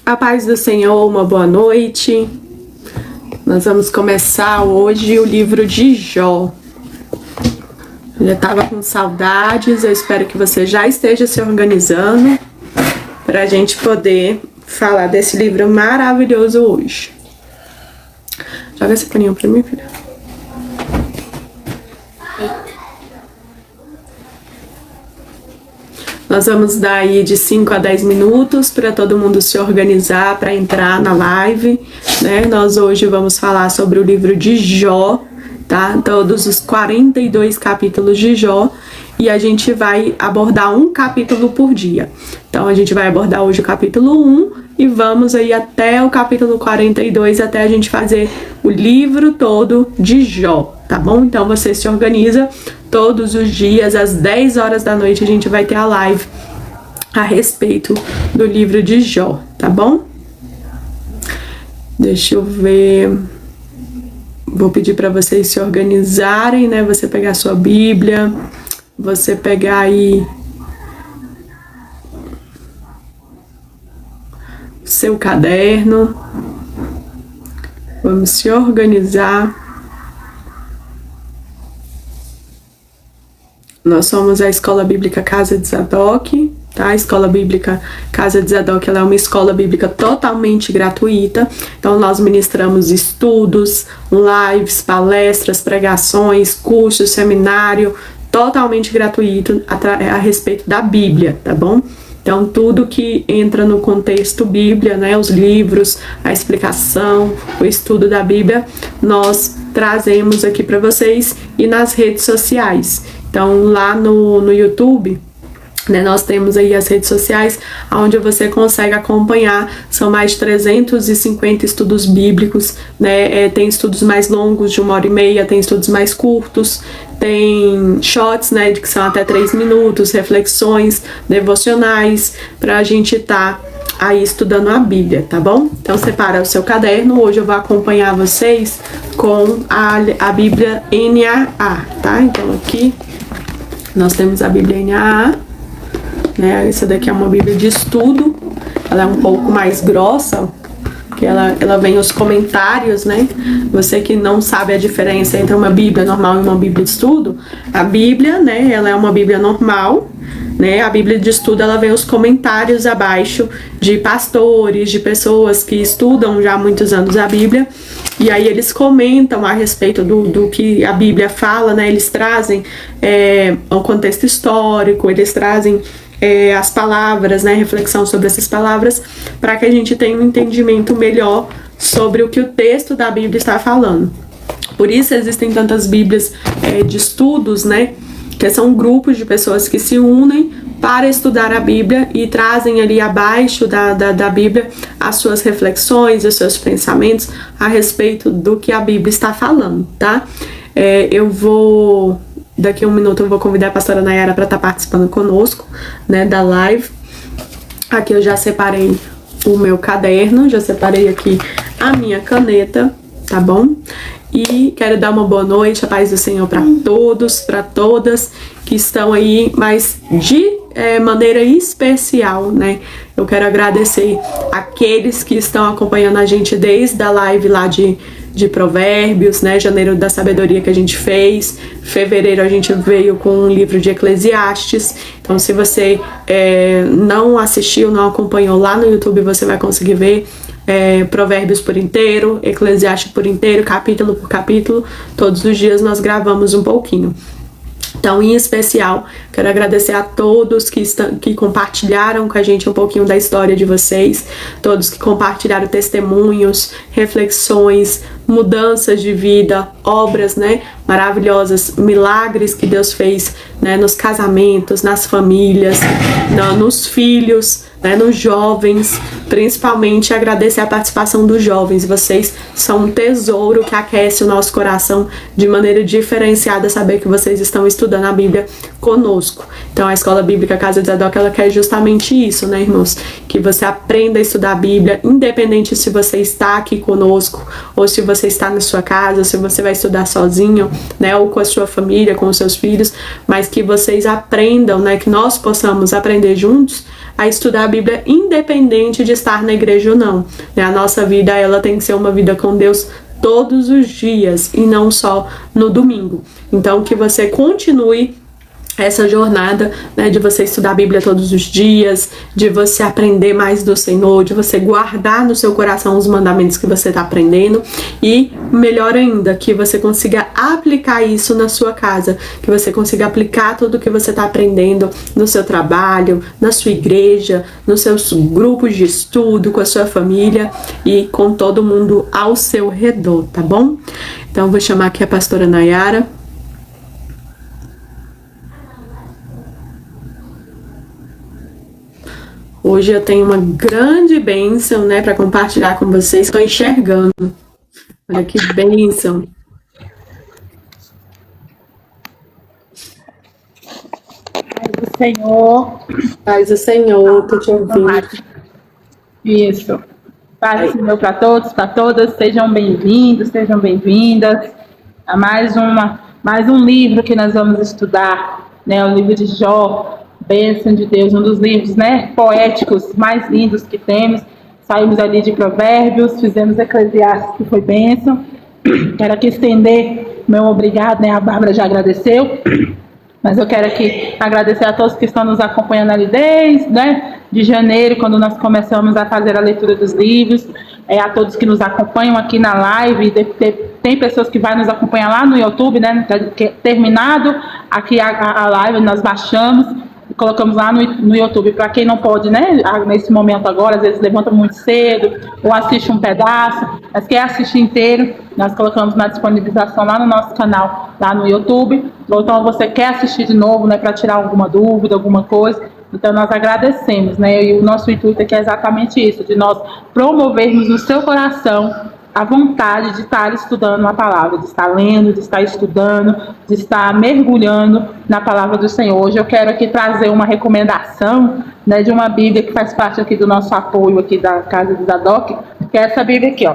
A paz do Senhor, uma boa noite. Nós vamos começar hoje o livro de Jó. Eu já estava com saudades, eu espero que você já esteja se organizando para a gente poder falar desse livro maravilhoso hoje. Joga esse paninho para mim, filha. Nós vamos dar aí de 5 a 10 minutos para todo mundo se organizar para entrar na live, né? Nós hoje vamos falar sobre o livro de Jó, tá? Todos os 42 capítulos de Jó, e a gente vai abordar um capítulo por dia. Então a gente vai abordar hoje o capítulo 1 e vamos aí até o capítulo 42, até a gente fazer o livro todo de Jó, tá bom? Então você se organiza. Todos os dias, às 10 horas da noite, a gente vai ter a live a respeito do livro de Jó, tá bom? Deixa eu ver. Vou pedir para vocês se organizarem, né? Você pegar a sua Bíblia, você pegar aí seu caderno. Vamos se organizar. Nós somos a Escola Bíblica Casa de Zadok, tá? A Escola Bíblica Casa de Zadok, ela é uma escola bíblica totalmente gratuita. Então nós ministramos estudos, lives, palestras, pregações, cursos, seminário, totalmente gratuito a respeito da Bíblia, tá bom? Então tudo que entra no contexto Bíblia, né, os livros, a explicação, o estudo da Bíblia, nós trazemos aqui para vocês e nas redes sociais. Então lá no YouTube, né, nós temos aí as redes sociais onde você consegue acompanhar. São mais de 350 estudos bíblicos, né? Tem estudos mais longos de 1h30, tem estudos mais curtos, tem shots, né, que são até 3 minutos, reflexões, devocionais, para a gente estar aí estudando a Bíblia, tá bom? Então separa o seu caderno. Hoje eu vou acompanhar vocês com a Bíblia NAA, tá? Então aqui nós temos a Bíblia NAA, né? Essa daqui é uma Bíblia de estudo. Ela é um pouco mais grossa, que ela vem os comentários, né? Você que não sabe a diferença entre uma Bíblia normal e uma Bíblia de estudo, a Bíblia, né? Ela é uma Bíblia normal, né? A Bíblia de estudo, ela vem os comentários abaixo de pastores, de pessoas que estudam já há muitos anos a Bíblia, e aí eles comentam a respeito do que a Bíblia fala, né? Eles trazem o contexto histórico, eles trazem as palavras, né? Reflexão sobre essas palavras, para que a gente tenha um entendimento melhor sobre o que o texto da Bíblia está falando. Por isso existem tantas Bíblias de estudos, né? Que são grupos de pessoas que se unem para estudar a Bíblia e trazem ali abaixo da Bíblia as suas reflexões, os seus pensamentos a respeito do que a Bíblia está falando, tá? Daqui a um minuto eu vou convidar a pastora Nayara para estar participando conosco, né, da live. Aqui eu já separei o meu caderno, já separei aqui a minha caneta, tá bom? E quero dar uma boa noite, a paz do Senhor para todos, para todas que estão aí, mas de maneira especial, né? Eu quero agradecer aqueles que estão acompanhando a gente desde a live lá de Provérbios, né? Janeiro da Sabedoria que a gente fez. Fevereiro a gente veio com um livro de Eclesiastes. Então se você não assistiu, não acompanhou lá no YouTube, você vai conseguir ver Provérbios por inteiro, Eclesiastes por inteiro, capítulo por capítulo. Todos os dias nós gravamos um pouquinho. Então, em especial, quero agradecer a todos que compartilharam com a gente um pouquinho da história de vocês, todos que compartilharam testemunhos, reflexões, mudanças de vida, obras, né, maravilhosas, milagres que Deus fez, né, nos casamentos, nas famílias, nos filhos, né, nos jovens. Principalmente agradecer a participação dos jovens. Vocês são um tesouro que aquece o nosso coração de maneira diferenciada, saber que vocês estão estudando a Bíblia conosco. Então a Escola Bíblica Casa de Zadok, ela quer justamente isso, né, irmãos? Que você aprenda a estudar a Bíblia, independente se você está aqui conosco, ou se você está na sua casa, ou se você vai estudar sozinho, né, ou com a sua família, com os seus filhos, mas que vocês aprendam, né, que nós possamos aprender juntos a estudar a Bíblia, independente de estar na igreja ou não, né? A nossa vida, ela tem que ser uma vida com Deus todos os dias e não só no domingo. Então, que você continue essa jornada, né, de você estudar a Bíblia todos os dias, de você aprender mais do Senhor, de você guardar no seu coração os mandamentos que você está aprendendo e, melhor ainda, que você consiga aplicar isso na sua casa, que você consiga aplicar tudo que você está aprendendo no seu trabalho, na sua igreja, nos seus grupos de estudo, com a sua família e com todo mundo ao seu redor, tá bom? Então, vou chamar aqui a pastora Nayara. Hoje eu tenho uma grande bênção, né, para compartilhar com vocês. Estou enxergando. Olha que bênção. Paz do Senhor. Paz do Senhor, estou te ouvindo. Isso. Paz do Senhor para todos, para todas. Sejam bem-vindos, sejam bem-vindas a mais um livro que nós vamos estudar, né, o livro de Jó. Bênção de Deus, um dos livros, né, poéticos mais lindos que temos. Saímos ali de Provérbios, fizemos Eclesiastes, que foi bênção. Quero aqui estender meu obrigado, né, a Bárbara já agradeceu, mas eu quero aqui agradecer a todos que estão nos acompanhando ali desde, né, de janeiro, quando nós começamos a fazer a leitura dos livros, a todos que nos acompanham aqui na live. Tem pessoas que vão nos acompanhar lá no YouTube, né, terminado aqui a live, nós baixamos, colocamos lá no YouTube. Para quem não pode, né, nesse momento agora, às vezes levanta muito cedo ou assiste um pedaço, mas quer assistir inteiro, nós colocamos na disponibilização lá no nosso canal, lá no YouTube. Ou então você quer assistir de novo, né, para tirar alguma dúvida, alguma coisa. Então nós agradecemos, né, e o nosso intuito aqui é exatamente isso, de nós promovermos no seu coração a vontade de estar estudando a palavra, de estar lendo, de estar estudando, de estar mergulhando na palavra do Senhor. Hoje eu quero aqui trazer uma recomendação, né, de uma Bíblia que faz parte aqui do nosso apoio aqui da Casa de Zadok, que é essa Bíblia aqui, ó,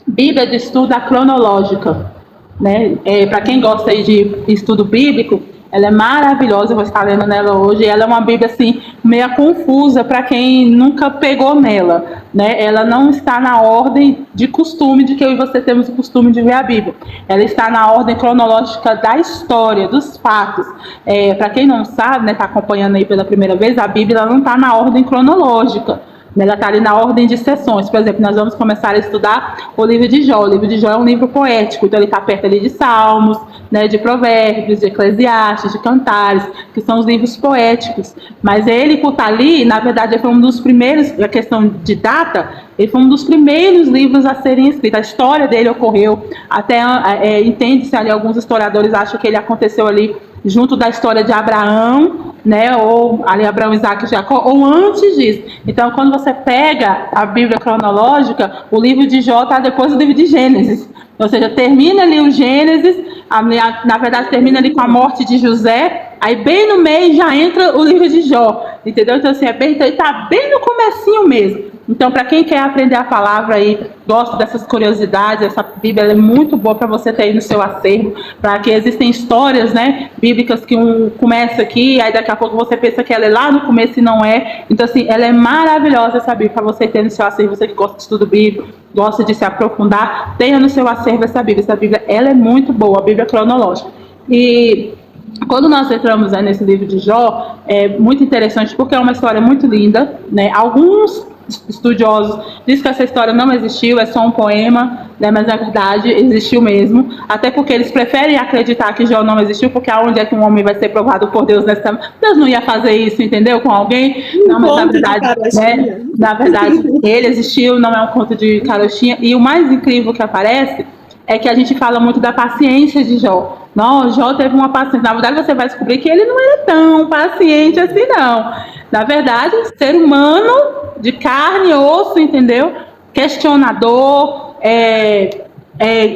Bíblia de Estudo Cronológica, né? Para quem gosta aí de estudo bíblico, ela é maravilhosa, eu vou estar lendo nela hoje. Ela é uma Bíblia assim, meio confusa para quem nunca pegou nela, né? Ela não está na ordem de costume, de que eu e você temos o costume de ver a Bíblia. Ela está na ordem cronológica da história, dos fatos. Para quem não sabe, né, está acompanhando aí pela primeira vez, a Bíblia ela não está na ordem cronológica. Ela está ali na ordem de sessões. Por exemplo, nós vamos começar a estudar o livro de Jó. O livro de Jó é um livro poético, então ele está perto ali de Salmos, né, de Provérbios, de Eclesiastes, de Cantares, que são os livros poéticos. Mas ele, por estar ali, na verdade, ele foi um dos primeiros, a questão de data, ele foi um dos primeiros livros a serem escritos. A história dele ocorreu, até entende-se ali, alguns historiadores acham que ele aconteceu ali junto da história de Abraão, né, ou ali Abraão, Isaac e Jacó, ou antes disso. Então, quando você pega a Bíblia cronológica, o livro de Jó está depois do livro de Gênesis. Ou seja, termina ali o Gênesis, na verdade termina ali com a morte de José, aí bem no meio já entra o livro de Jó, entendeu? Então, assim, então, ele está bem no comecinho mesmo. Então, para quem quer aprender a palavra aí, gosta dessas curiosidades, essa Bíblia é muito boa para você ter aí no seu acervo, para que existem histórias, né, bíblicas que começa aqui, aí daqui a pouco você pensa que ela é lá no começo e não é. Então, assim, ela é maravilhosa essa Bíblia para você ter no seu acervo. Você que gosta de estudo bíblico, gosta de se aprofundar, tenha no seu acervo essa Bíblia. Essa Bíblia, ela é muito boa, a Bíblia cronológica. E quando nós entramos nesse livro de Jó, é muito interessante porque é uma história muito linda, né? Alguns estudiosos dizem que essa história não existiu, é só um poema, né? Mas na verdade existiu mesmo, até porque eles preferem acreditar que Jó não existiu, porque aonde é que um homem vai ser provado por Deus nessa... Deus não ia fazer isso, entendeu? Com alguém. Não, mas na verdade, né? Na verdade, ele existiu, não é um conto de carochinha. E o mais incrível que aparece é que a gente fala muito da paciência de Jó. Não, Jó teve uma paciência. Na verdade, você vai descobrir que ele não era tão paciente assim, não. Na verdade, ser humano de carne e osso, entendeu? Questionador,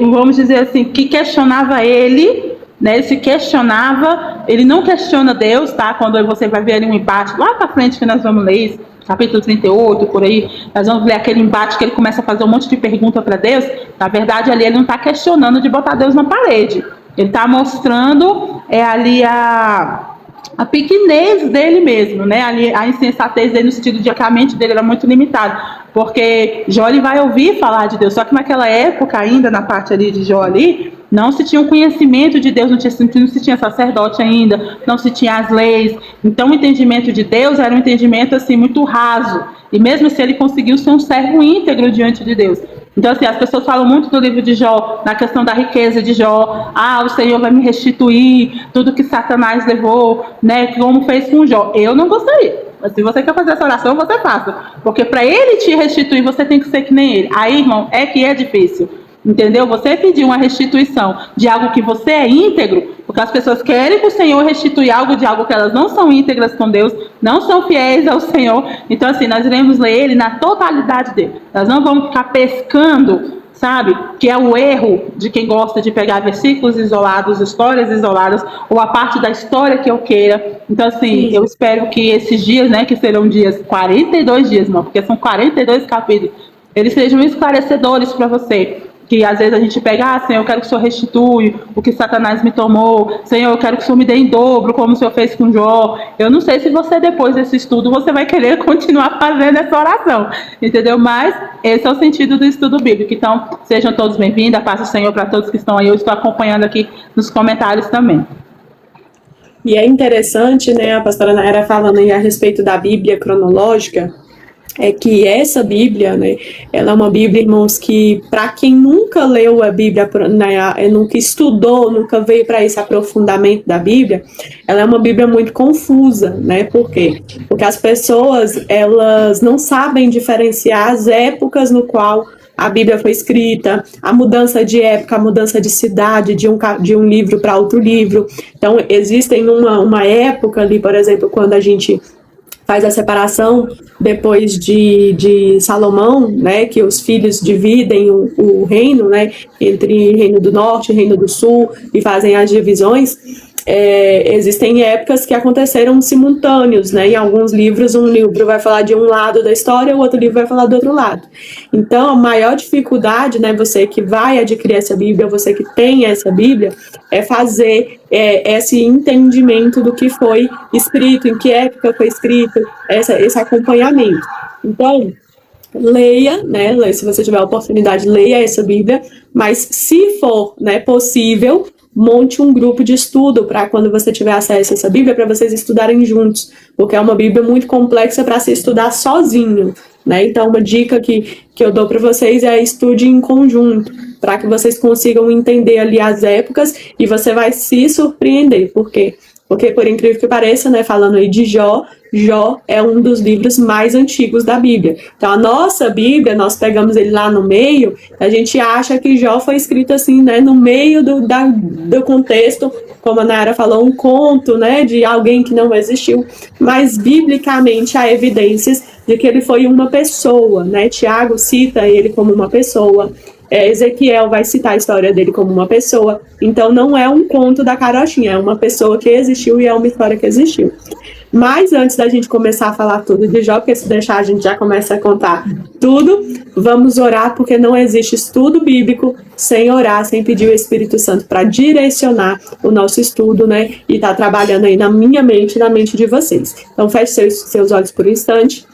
vamos dizer assim, que questionava ele, né? Ele se questionava, ele não questiona Deus, tá? Quando você vai ver ali um embate, lá pra frente que nós vamos ler isso, capítulo 38, por aí, nós vamos ver aquele embate que ele começa a fazer um monte de perguntas para Deus. Na verdade, ali ele não está questionando de botar Deus na parede. Ele está mostrando ali a pequenez dele mesmo, né? Ali, a insensatez dele no sentido de que a mente dele era muito limitada, porque Jó ele vai ouvir falar de Deus, só que naquela época ainda, na parte ali de Jó ali, não se tinha um conhecimento de Deus, não se tinha sacerdote ainda, não se tinha as leis, então o entendimento de Deus era um entendimento assim muito raso, e mesmo assim ele conseguiu ser um servo íntegro diante de Deus. Então, assim, as pessoas falam muito do livro de Jó, na questão da riqueza de Jó. Ah, o Senhor vai me restituir tudo que Satanás levou, né? Como fez com Jó. Eu não gostaria. Mas se você quer fazer essa oração, você faça. Porque para ele te restituir, você tem que ser que nem ele. Aí, irmão, é que é difícil. Entendeu? Você pedir uma restituição de algo que você é íntegro, porque as pessoas querem que o Senhor restituir algo de algo que elas não são íntegras com Deus, não são fiéis ao Senhor. Então, assim, nós iremos ler ele na totalidade dele. Nós não vamos ficar pescando, sabe? Que é o erro de quem gosta de pegar versículos isolados, histórias isoladas, ou a parte da história que eu queira. Então, assim, eu espero que esses dias, né, que serão dias, 42 dias, não, porque são 42 capítulos, eles sejam esclarecedores para você. Que às vezes a gente pega, Senhor, eu quero que o Senhor restitui o que Satanás me tomou. Senhor, eu quero que o Senhor me dê em dobro, como o Senhor fez com Jó. Eu não sei se você, depois desse estudo, você vai querer continuar fazendo essa oração, entendeu? Mas esse é o sentido do estudo bíblico. Então, sejam todos bem-vindos. A paz do Senhor para todos que estão aí. Eu estou acompanhando aqui nos comentários também. E é interessante, né, a pastora Nayara falando aí a respeito da Bíblia cronológica, é que essa Bíblia, né, ela é uma Bíblia, irmãos, que para quem nunca leu a Bíblia, né, nunca estudou, nunca veio para esse aprofundamento da Bíblia, ela é uma Bíblia muito confusa, né? Por quê? Porque as pessoas, elas não sabem diferenciar as épocas no qual a Bíblia foi escrita, a mudança de época, a mudança de cidade, de um livro para outro livro. Então, existem uma época ali, por exemplo, quando a gente faz a separação depois de Salomão, né, que os filhos dividem o reino, né, entre reino do norte e reino do sul, e fazem as divisões. Existem épocas que aconteceram simultâneos, né? Em alguns livros, um livro vai falar de um lado da história, o outro livro vai falar do outro lado. Então, a maior dificuldade, né, você que vai adquirir essa Bíblia, você que tem essa Bíblia, é fazer esse entendimento do que foi escrito, em que época foi escrito, esse acompanhamento. Então, leia, né? Se você tiver a oportunidade, leia essa Bíblia, mas se for, né, possível, monte um grupo de estudo para quando você tiver acesso a essa Bíblia, para vocês estudarem juntos, porque é uma Bíblia muito complexa para se estudar sozinho, né? Então, uma dica que eu dou para vocês é estude em conjunto, para que vocês consigam entender ali as épocas e você vai se surpreender. Por quê? Porque, por incrível que pareça, né, falando aí de Jó, Jó é um dos livros mais antigos da Bíblia. Então, a nossa Bíblia, nós pegamos ele lá no meio, a gente acha que Jó foi escrito assim, né, no meio do contexto, como a Nayara falou, um conto, né, de alguém que não existiu. Mas, biblicamente, há evidências de que ele foi uma pessoa, né? Tiago cita ele como uma pessoa. Ezequiel vai citar a história dele como uma pessoa. Então, não é um conto da carochinha, é uma pessoa que existiu e é uma história que existiu. Mas antes da gente começar a falar tudo de Jó, porque se deixar a gente já começa a contar tudo, vamos orar, porque não existe estudo bíblico sem orar, sem pedir o Espírito Santo para direcionar o nosso estudo, né? E tá trabalhando aí na minha mente e na mente de vocês. Então feche seus olhos por um instante.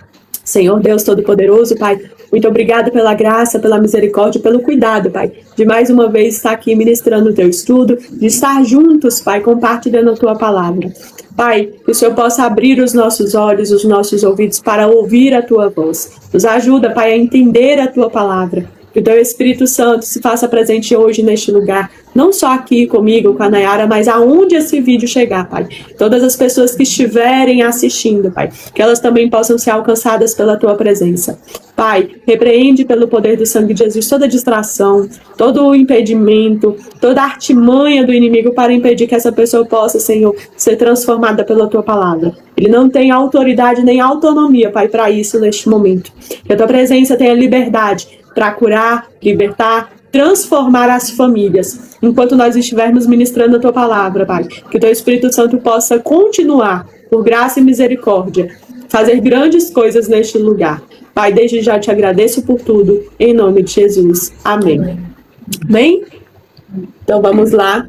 Senhor Deus Todo-Poderoso, Pai, muito obrigado pela graça, pela misericórdia, pelo cuidado, Pai, de mais uma vez estar aqui ministrando o Teu estudo, de estar juntos, Pai, compartilhando a Tua palavra. Pai, que o Senhor possa abrir os nossos olhos, os nossos ouvidos para ouvir a Tua voz. Nos ajuda, Pai, a entender a Tua palavra. Que o Teu Espírito Santo se faça presente hoje neste lugar, não só aqui comigo, com a Nayara, mas aonde esse vídeo chegar, Pai. Todas as pessoas que estiverem assistindo, Pai, que elas também possam ser alcançadas pela Tua presença. Pai, repreende pelo poder do sangue de Jesus toda distração, todo o impedimento, toda a artimanha do inimigo para impedir que essa pessoa possa, Senhor, ser transformada pela Tua palavra. Ele não tem autoridade nem autonomia, Pai, para isso neste momento. Que a Tua presença tenha liberdade para curar, libertar, transformar as famílias. Enquanto nós estivermos ministrando a Tua palavra, Pai, que o Teu Espírito Santo possa continuar, por graça e misericórdia, fazer grandes coisas neste lugar. Pai, desde já te agradeço por tudo, em nome de Jesus. Amém. Amém? Então vamos lá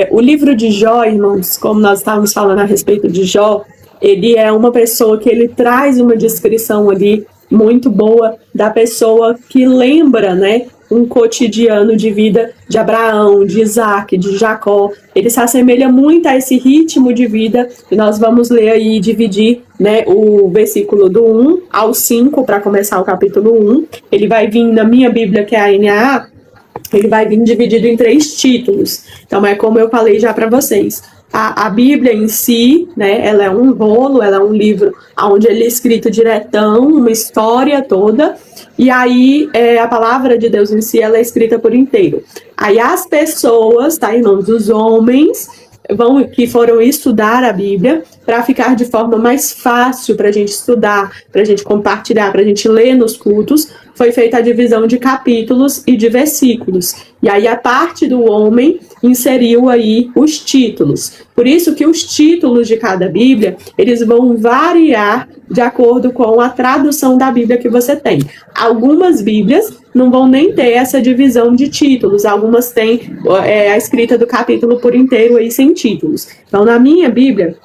O livro de Jó, irmãos, como nós estávamos falando a respeito de Jó, ele é uma pessoa que ele traz uma descrição ali muito boa da pessoa que lembra, né, um cotidiano de vida de Abraão, de Isaac, de Jacó. Ele se assemelha muito a esse ritmo de vida, e nós vamos ler aí, dividir, né, o versículo do 1 ao 5, para começar o capítulo 1. Ele vai vir na minha Bíblia, que é a NAA, ele vai vir dividido em 3 títulos. Então, é como eu falei já para vocês. A Bíblia em si, né, ela é um rolo, ela é um livro onde ele é escrito diretão, uma história toda, e aí a palavra de Deus em si, ela é escrita por inteiro. Aí as pessoas, tá, irmãos, os homens, que foram estudar a Bíblia, para ficar de forma mais fácil para a gente estudar, para a gente compartilhar, para a gente ler nos cultos, foi feita a divisão de capítulos e de versículos. E aí a parte do homem inseriu aí os títulos. Por isso que os títulos de cada Bíblia, eles vão variar de acordo com a tradução da Bíblia que você tem. Algumas Bíblias não vão nem ter essa divisão de títulos. Algumas têm a escrita do capítulo por inteiro aí sem títulos. Então, na minha Bíblia,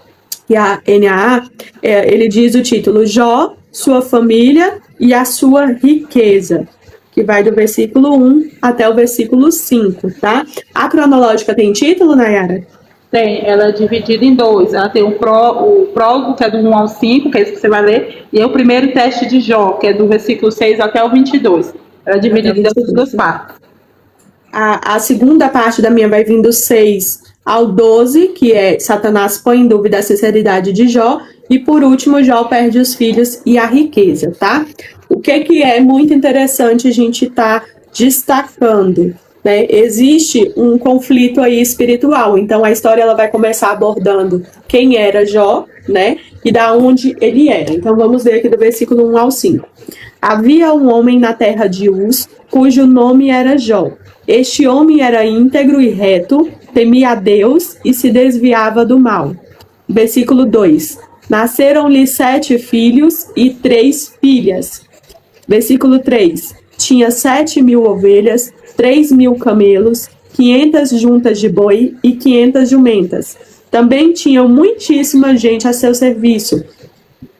e a NAA, ele diz o título Jó, sua família e a sua riqueza, que vai do versículo 1 até o versículo 5, tá? A cronológica tem título, Nayara? Tem, ela é dividida em 2. Ela tem o prólogo, que é do 1 ao 5, que é isso que você vai ler, e é o primeiro teste de Jó, que é do versículo 6 até o 22. Ela é dividida em 2 partes. A segunda parte da minha vai vir do 6 ao 12, que é Satanás põe em dúvida a sinceridade de Jó, e por último, Jó perde os filhos e a riqueza, tá? O que é muito interessante a gente estar destacando, né? Existe um conflito aí espiritual, então a história ela vai começar abordando quem era Jó, né? E da onde ele era. Então vamos ler aqui do versículo 1 ao 5. Havia um homem na terra de Uz, cujo nome era Jó. Este homem era íntegro e reto, temia a Deus e se desviava do mal. Versículo 2. Nasceram-lhe 7 filhos e 3 filhas. Versículo 3. Tinha 7.000 ovelhas, 3.000 camelos, 500 juntas de boi e 500 jumentas. Também tinham muitíssima gente a seu serviço,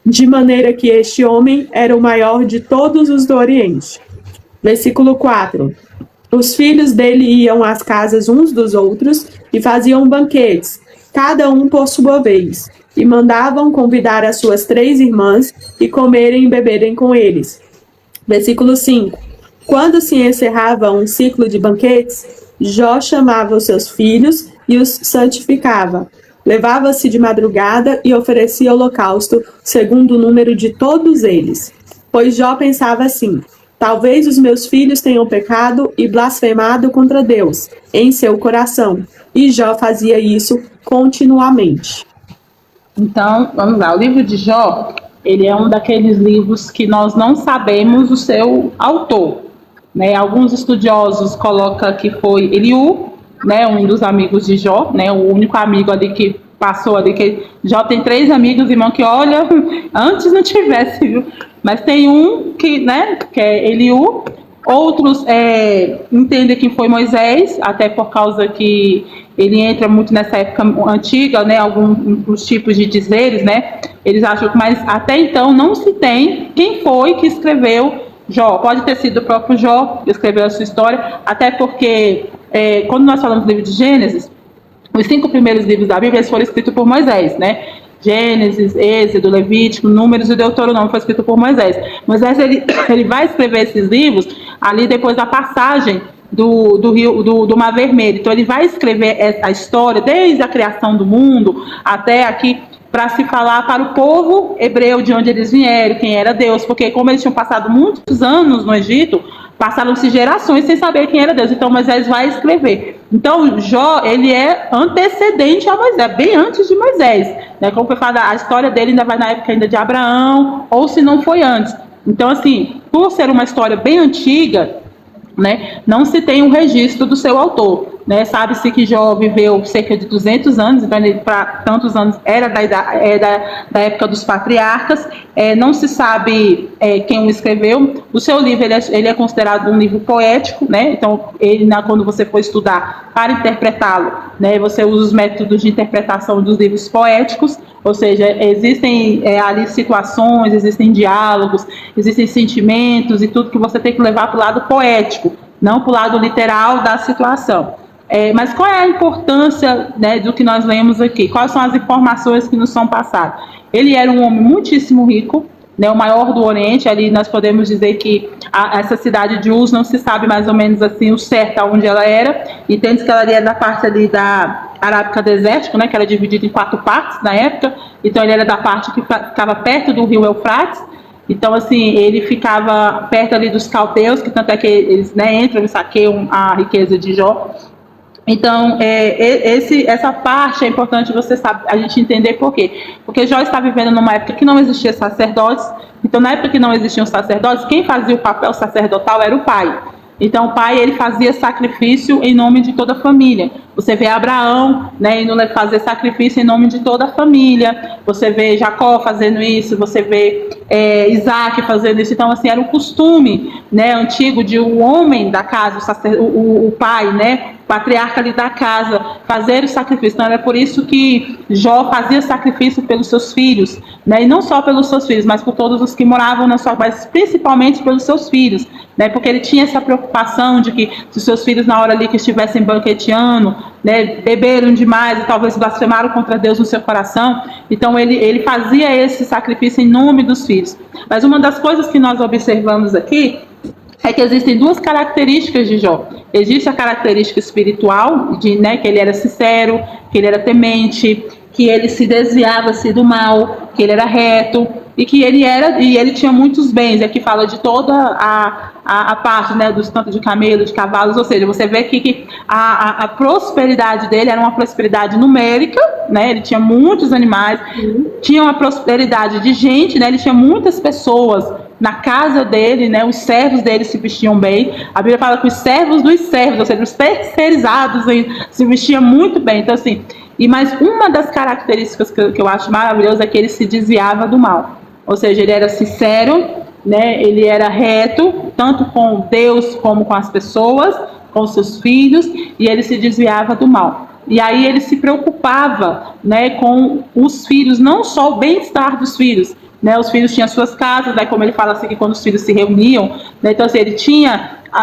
de maneira que este homem era o maior de todos os do Oriente. Versículo 4. Os filhos dele iam às casas uns dos outros e faziam banquetes, cada um por sua vez, e mandavam convidar as suas 3 irmãs e comerem e beberem com eles. Versículo 5. Quando se encerrava um ciclo de banquetes, Jó chamava os seus filhos e os santificava. Levava-se de madrugada e oferecia holocausto, segundo o número de todos eles. Pois Jó pensava assim: talvez os meus filhos tenham pecado e blasfemado contra Deus em seu coração. E Jó fazia isso continuamente. Então, vamos lá. O livro de Jó, ele é um daqueles livros que nós não sabemos o seu autor, né? Alguns estudiosos colocam que foi Eliú, né, um dos amigos de Jó, né, o único amigo ali que passou ali, que Jó tem 3 amigos, irmão, que olha, antes não tivesse, viu? Mas tem um que, né, que é Eliú. Outros entendem que foi Moisés, até por causa que ele entra muito nessa época antiga, né, alguns tipos de dizeres, né, eles acham que, mas até então não se tem quem foi que escreveu Jó. Pode ter sido o próprio Jó que escreveu a sua história, até porque quando nós falamos do livro de Gênesis, os 5 primeiros livros da Bíblia foram escritos por Moisés, né? Gênesis, Êxodo, Levítico, Números e Deuteronômio foi escrito por Moisés. Moisés ele vai escrever esses livros ali depois da passagem do Mar Vermelho. Então ele vai escrever a história desde a criação do mundo até aqui, para se falar para o povo hebreu de onde eles vieram, quem era Deus, porque como eles tinham passado muitos anos no Egito, passaram-se gerações sem saber quem era Deus. Então Moisés vai escrever. Então Jó, ele é antecedente a Moisés, bem antes de Moisés, né? Como foi falado, a história dele ainda vai na época ainda de Abraão, ou se não foi antes. Então, assim, por ser uma história bem antiga, né, não se tem um registro do seu autor. né? Sabe-se que Jó viveu cerca de 200 anos, então ele, para tantos anos, era da época dos patriarcas. Não se sabe quem o escreveu. O seu livro ele é considerado um livro poético, né? Então, quando você for estudar para interpretá-lo, né, você usa os métodos de interpretação dos livros poéticos, ou seja, existem ali situações, existem diálogos, existem sentimentos e tudo que você tem que levar para o lado poético, não para o lado literal da situação. Mas qual é a importância, né, do que nós lemos aqui? Quais são as informações que nos são passadas? Ele era um homem muitíssimo rico, né, o maior do Oriente. Ali nós podemos dizer que essa cidade de Uz não se sabe mais ou menos assim o certo aonde ela era. Entende que ela era da parte ali da Arábica Desértica, né, que era dividida em 4 partes na época. Então ele era da parte que ficava perto do rio Eufrates. Então, assim, ele ficava perto ali dos caldeus, que tanto é que eles, né, entram e saqueiam a riqueza de Jó. Então, essa parte é importante a gente entender por quê. Porque Jó está vivendo numa época que não existia sacerdotes. Então, na época que não existiam sacerdotes, quem fazia o papel sacerdotal era o pai. Então, o pai, ele fazia sacrifício em nome de toda a família. Você vê Abraão, né, indo fazer sacrifício em nome de toda a família. Você vê Jacó fazendo isso, você vê Isaac fazendo isso. Então, assim, era um costume, né, antigo de um homem da casa, o pai, né, o patriarca ali da casa, fazer o sacrifício. Então, era por isso que Jó fazia sacrifício pelos seus filhos, né, e não só pelos seus filhos, mas por todos os que moravam na sua casa, mas principalmente pelos seus filhos, né, porque ele tinha essa preocupação de que se os seus filhos, na hora ali que estivessem banqueteando, né, beberam demais e talvez blasfemaram contra Deus no seu coração, então ele fazia esse sacrifício em nome dos filhos. Mas uma das coisas que nós observamos aqui é que existem 2 características de Jó. Existe a característica espiritual, né, que ele era sincero, que ele era temente, que ele se desviava-se do mal, que ele era reto, e que ele tinha muitos bens. Aqui fala de toda a parte, né, dos tanto de camelo, de cavalos, ou seja, você vê que a prosperidade dele era uma prosperidade numérica, né, ele tinha muitos animais, tinha uma prosperidade de gente, né, ele tinha muitas pessoas na casa dele, né, os servos dele se vestiam bem. A Bíblia fala que os servos dos servos, ou seja, os terceirizados se vestiam muito bem. Então, assim, mas uma das características que eu acho maravilhosa é que ele se desviava do mal. Ou seja, ele era sincero, né, ele era reto, tanto com Deus como com as pessoas, com seus filhos, e ele se desviava do mal. E aí ele se preocupava, né, com os filhos, não só o bem-estar dos filhos, né, os filhos tinham suas casas, né, como ele fala assim, que quando os filhos se reuniam, né, então assim,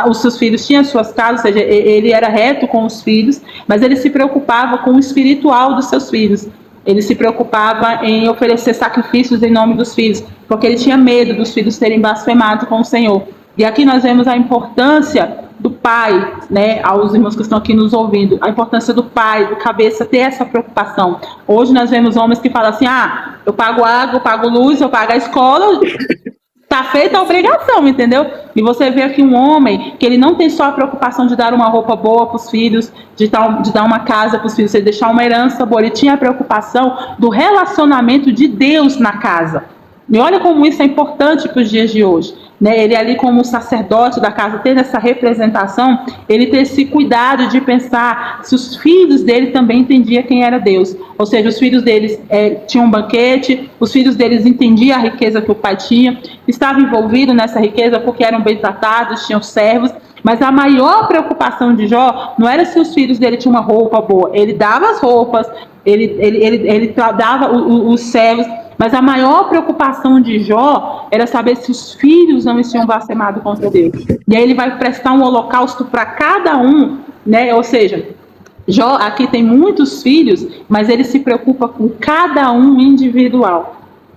os seus filhos tinham suas casas, ou seja, ele era reto com os filhos, mas ele se preocupava com o espiritual dos seus filhos. Ele se preocupava em oferecer sacrifícios em nome dos filhos, porque ele tinha medo dos filhos serem blasfemados com o Senhor. E aqui nós vemos a importância do pai, né, aos irmãos que estão aqui nos ouvindo, a importância do pai, do cabeça, ter essa preocupação. Hoje nós vemos homens que falam assim, eu pago água, eu pago luz, eu pago a escola, está feita a obrigação, entendeu? E você vê aqui um homem que ele não tem só a preocupação de dar uma roupa boa para os filhos, de dar uma casa para os filhos, de deixar uma herança boa, ele tinha a preocupação do relacionamento de Deus na casa. E olha como isso é importante para os dias de hoje. Né? Ele ali como sacerdote da casa, tendo essa representação, ele ter esse cuidado de pensar se os filhos dele também entendiam quem era Deus. Ou seja, os filhos deles tinham um banquete, os filhos deles entendiam a riqueza que o pai tinha, estavam envolvidos nessa riqueza porque eram bem tratados, tinham servos. Mas a maior preocupação de Jó não era se os filhos dele tinham uma roupa boa. Ele dava as roupas, ele dava os servos, mas a maior preocupação de Jó era saber se os filhos não tinham blasfemado contra Deus. E aí ele vai prestar um holocausto para cada um, né? Ou seja, Jó aqui tem muitos filhos, mas ele se preocupa com cada um individual.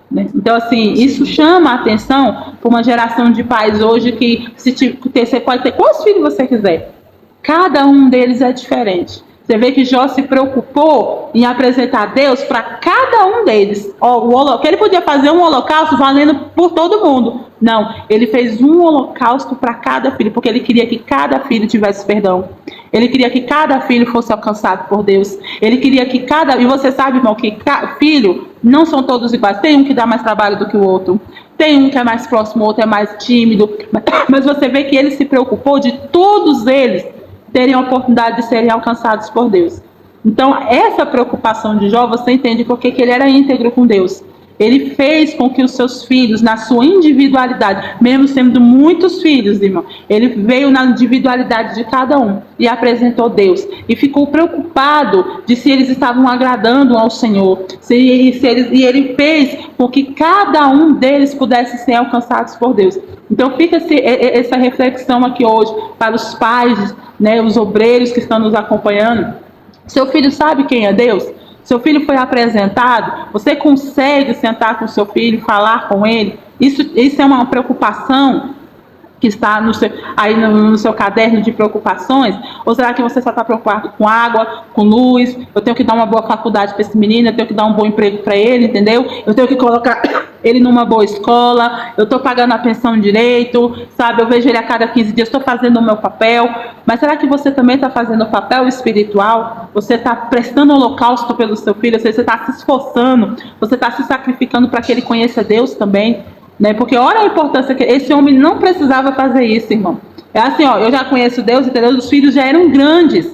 Né? Então, assim, isso chama a atenção para uma geração de pais hoje que você pode ter quantos filhos você quiser. Cada um deles é diferente. Você vê que Jó se preocupou em apresentar Deus para cada um deles. Que ele podia fazer um holocausto valendo por todo mundo. Não, ele fez um holocausto para cada filho, porque ele queria que cada filho tivesse perdão. Ele queria que cada filho fosse alcançado por Deus. Ele queria que E você sabe, irmão, que filho não são todos iguais. Tem um que dá mais trabalho do que o outro. Tem um que é mais próximo, o outro é mais tímido. Mas você vê que ele se preocupou de todos eles terem a oportunidade de serem alcançados por Deus. Então, essa preocupação de Jó, você entende porque que ele era íntegro com Deus. Ele fez com que os seus filhos, na sua individualidade, mesmo sendo muitos filhos, irmão, ele veio na individualidade de cada um e apresentou Deus. E ficou preocupado de se eles estavam agradando ao Senhor. E ele fez com que cada um deles pudesse ser alcançados por Deus. Então fica essa reflexão aqui hoje para os pais, né, os obreiros que estão nos acompanhando. Seu filho sabe quem é Deus? Seu filho foi apresentado? Você consegue sentar com seu filho, falar com ele? Isso é uma preocupação que está aí no seu caderno de preocupações? Ou será que você só está preocupado com água, com luz? Eu tenho que dar uma boa faculdade para esse menino, eu tenho que dar um bom emprego para ele, entendeu? Eu tenho que colocar ele numa boa escola, eu estou pagando a pensão direito, sabe? Eu vejo ele a cada 15 dias, estou fazendo o meu papel. Mas será que você também está fazendo o papel espiritual? Você está prestando holocausto pelo seu filho? Você está se esforçando? Você está se sacrificando para que ele conheça Deus também? Né? Porque olha a importância que esse homem não precisava fazer isso, irmão. É assim, ó, eu já conheço Deus, entendeu? Os filhos já eram grandes.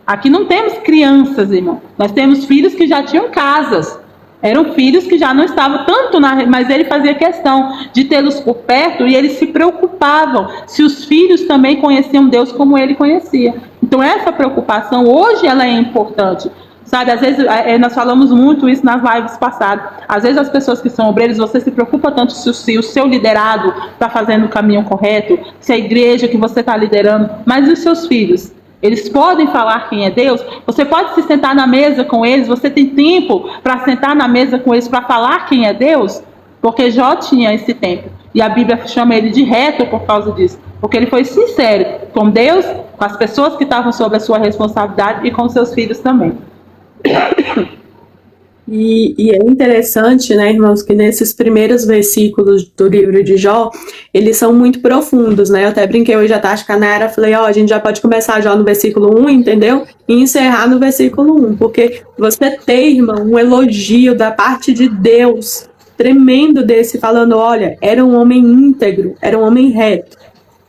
Aqui não temos crianças, irmão. Nós temos filhos que já tinham casas. Eram filhos que já não estavam tanto mas ele fazia questão de tê-los por perto e eles se preocupavam se os filhos também conheciam Deus como ele conhecia. Então essa preocupação hoje ela é importante. Sabe, às vezes, nós falamos muito isso nas lives passadas. Às vezes as pessoas que são obreiros, você se preocupa tanto se o seu liderado está fazendo o caminho correto, se a igreja que você está liderando, mas e os seus filhos? Eles podem falar quem é Deus? Você pode se sentar na mesa com eles? Você tem tempo para sentar na mesa com eles para falar quem é Deus? Porque Jó tinha esse tempo. E a Bíblia chama ele de reto por causa disso. Porque ele foi sincero com Deus, com as pessoas que estavam sob a sua responsabilidade e com seus filhos também. E é interessante, né, irmãos, que nesses primeiros versículos do livro de Jó, eles são muito profundos, né? Eu até brinquei hoje à tarde com a Nayara, falei, a gente já pode começar Jó no versículo 1, entendeu? E encerrar no versículo 1, porque você tem, irmão, um elogio da parte de Deus, tremendo desse, falando, olha, era um homem íntegro, era um homem reto,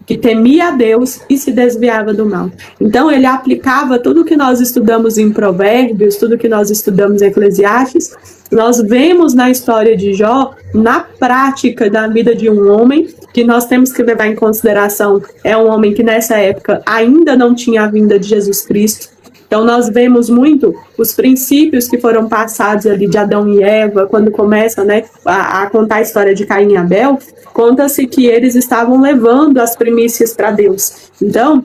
que temia a Deus e se desviava do mal. Então ele aplicava tudo que nós estudamos em Provérbios, tudo que nós estudamos em Eclesiastes, nós vemos na história de Jó, na prática da vida de um homem, que nós temos que levar em consideração, é um homem que nessa época ainda não tinha a vinda de Jesus Cristo. Então nós vemos muito os princípios que foram passados ali de Adão e Eva, quando começa, né, a contar a história de Caim e Abel, conta-se que eles estavam levando as primícias para Deus. Então,